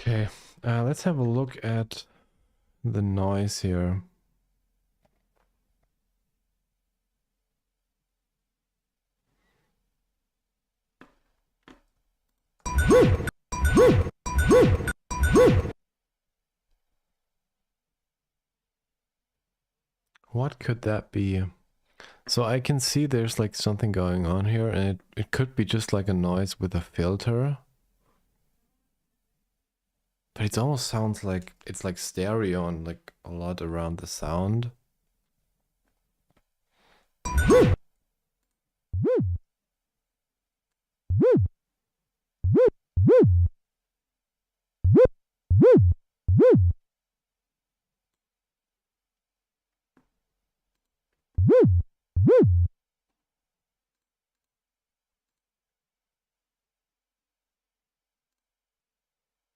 Okay, let's have a look at the noise here. What could that be? So I can see there's like something going on here, and it could be just like a noise with a filter. But it almost sounds like it's like stereo and like a lot around the sound.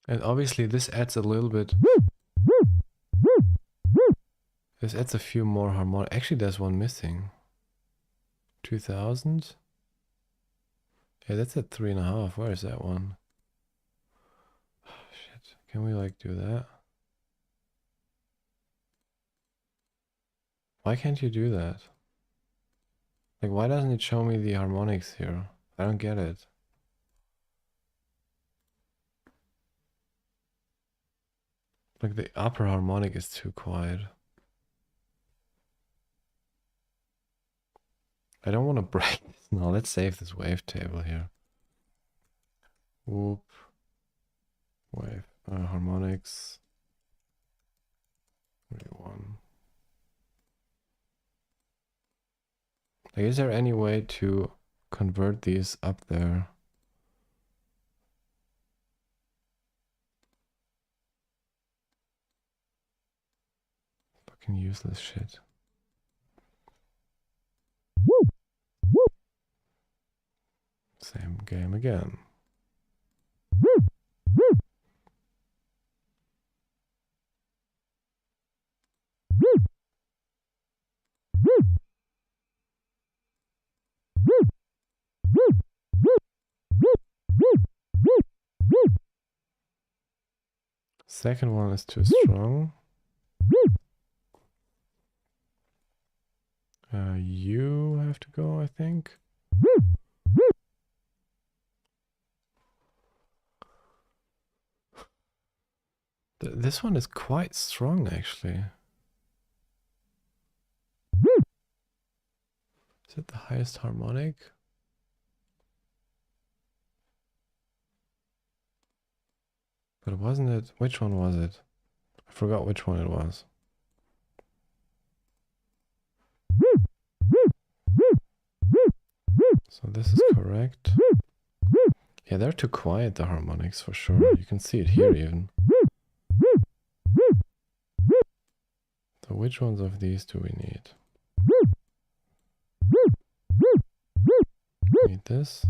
And obviously this adds a little bit. This adds a few more harmonic. Actually, there's one missing. 2000. Yeah, that's at 3.5. Where is that one? Oh, shit. Can we like do that? Why can't you do that? Like, why doesn't it show me the harmonics here? I don't get it. Like, the upper harmonic is too quiet. I don't want to break this. No, let's save this wavetable here. Whoop. Wave. Harmonics. 31. Like, is there any way to convert these up there? Fucking useless shit. Same game again. Second one is too strong. You have to go, I think. This one is quite strong, actually. Is it the highest harmonic? But wasn't it? Which one was it? I forgot which one it was. So this is correct. Yeah, they're too quiet, the harmonics, for sure. You can see it here even. So which ones of these do we need? Need this.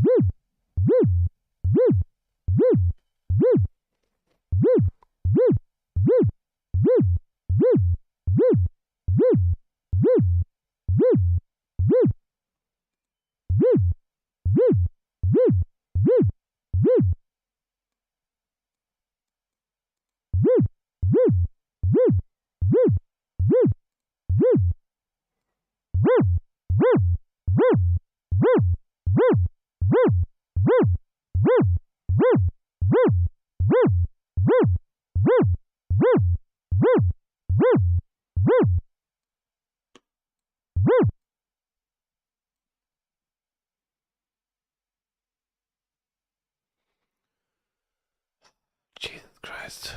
Jesus Christ.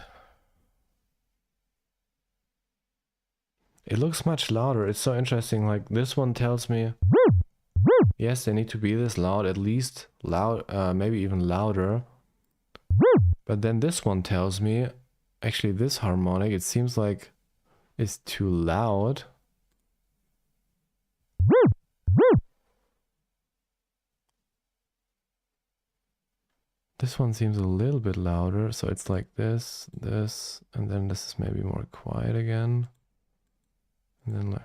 It looks much louder. It's so interesting. Like this one tells me, yes, they need to be this loud, at least loud, maybe even louder. But then this one tells me, actually this harmonic, it seems like it's too loud. This one seems a little bit louder, so it's like this, this, and then this is maybe more quiet again. And then like...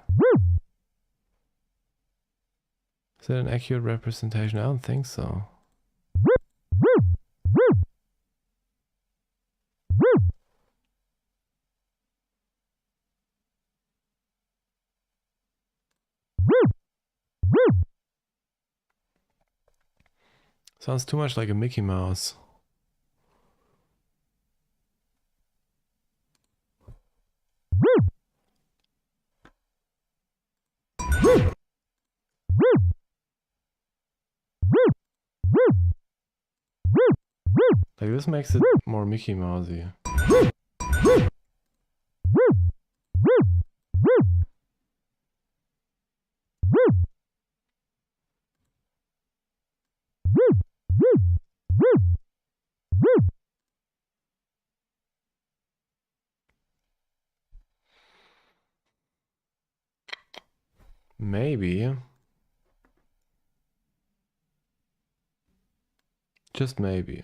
Is that an accurate representation? I don't think so. Sounds too much like a Mickey Mouse. Like this makes it more Mickey Mousey. Maybe. Just maybe.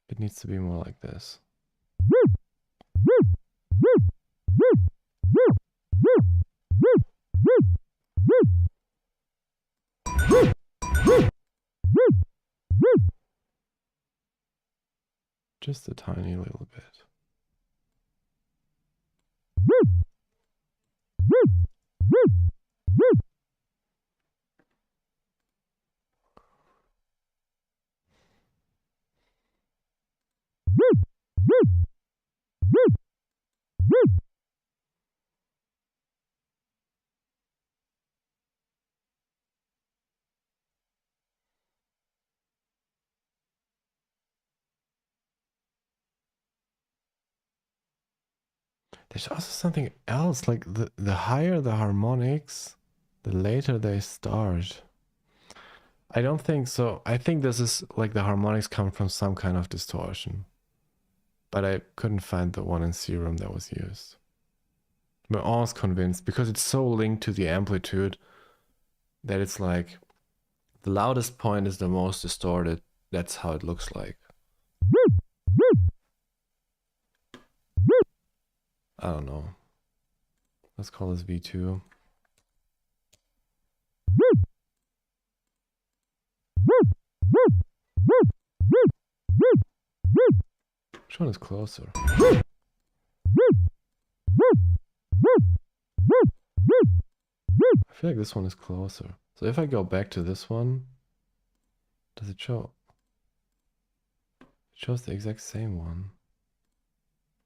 It needs to be more like this. Just a tiny little bit. There's also something else, like the higher the harmonics, the later they start. I don't think so. I think this is like the harmonics come from some kind of distortion. But I couldn't find the one in Serum that was used. I'm almost convinced, because it's so linked to the amplitude, that it's like the loudest point is the most distorted. That's how it looks like. I don't know. Let's call this V2. Which one is closer? I feel like this one is closer. So if I go back to this one, does it show? It shows the exact same one.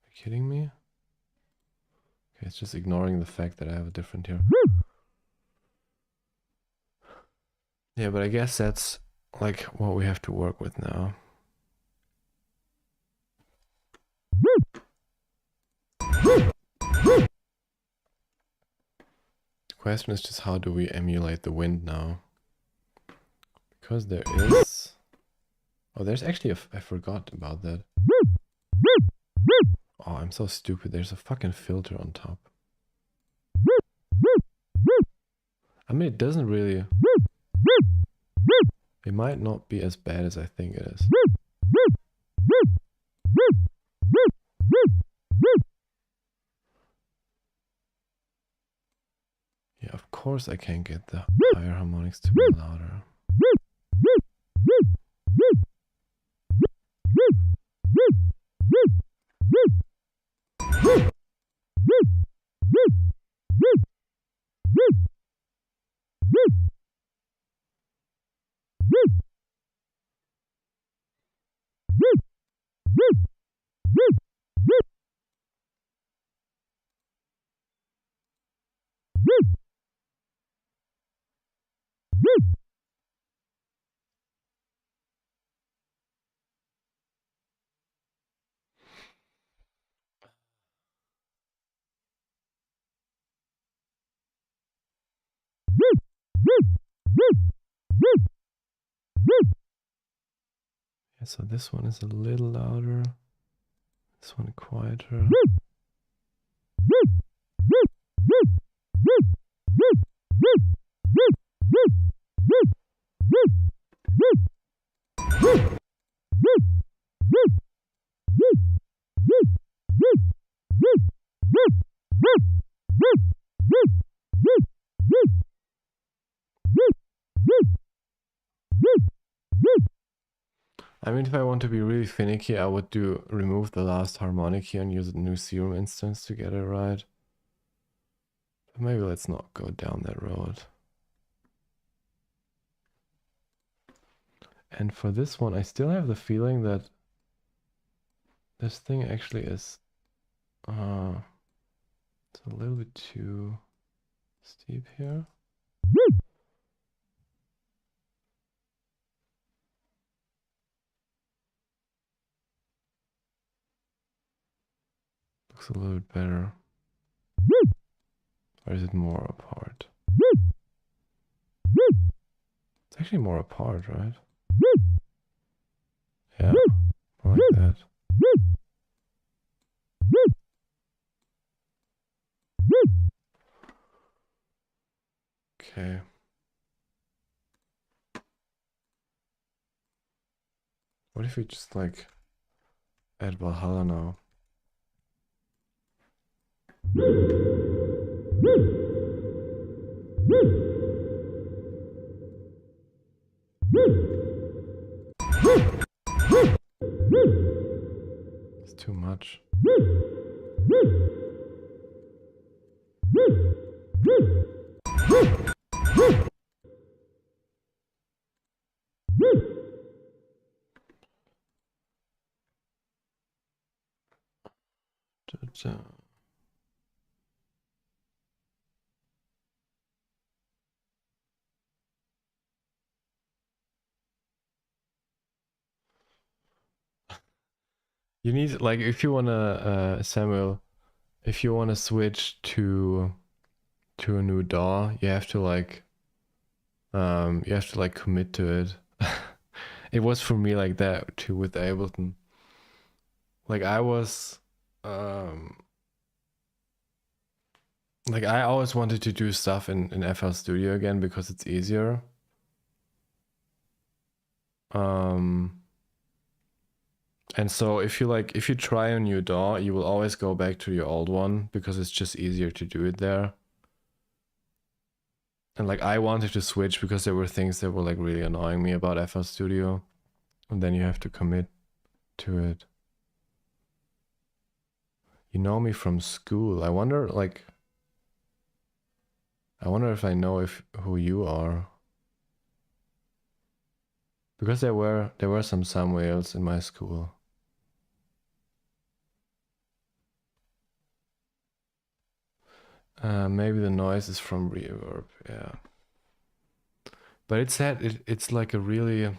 Are you kidding me? Okay, it's just ignoring the fact that I have a different here. Yeah, but I guess that's like what we have to work with now. The question is just how do we emulate the wind now? Because there is... Oh, there's actually I forgot about that. Oh, I'm so stupid. There's a fucking filter on top. I mean, it doesn't really... It might not be as bad as I think it is. Yeah, of course I can get the higher harmonics to be louder. Yeah, so this one is a little louder. This one quieter. I mean, if I want to be really finicky, I would remove the last harmonic here and use a new serum instance to get it right. But maybe let's not go down that road. And for this one, I still have the feeling that this thing actually is it's a little bit too steep here. Looks a little bit better. Or is it more apart? It's actually more apart, right? Yeah, more like that. Okay. What if we just like add Valhalla now? It's too much. You need, like, if you wanna, Samuel, if you wanna switch to a new DAW, you have to like commit to it. It was for me like that too with Ableton. Like I was, like I always wanted to do stuff in FL Studio again because it's easier. And so if you try a new DAW, you will always go back to your old one because it's just easier to do it there. And like I wanted to switch because there were things that were like really annoying me about FL Studio. And then you have to commit to it. You know me from school. I wonder if I know who you are. Because there were some Samuels in my school. Maybe the noise is from reverb, yeah. But it's like a really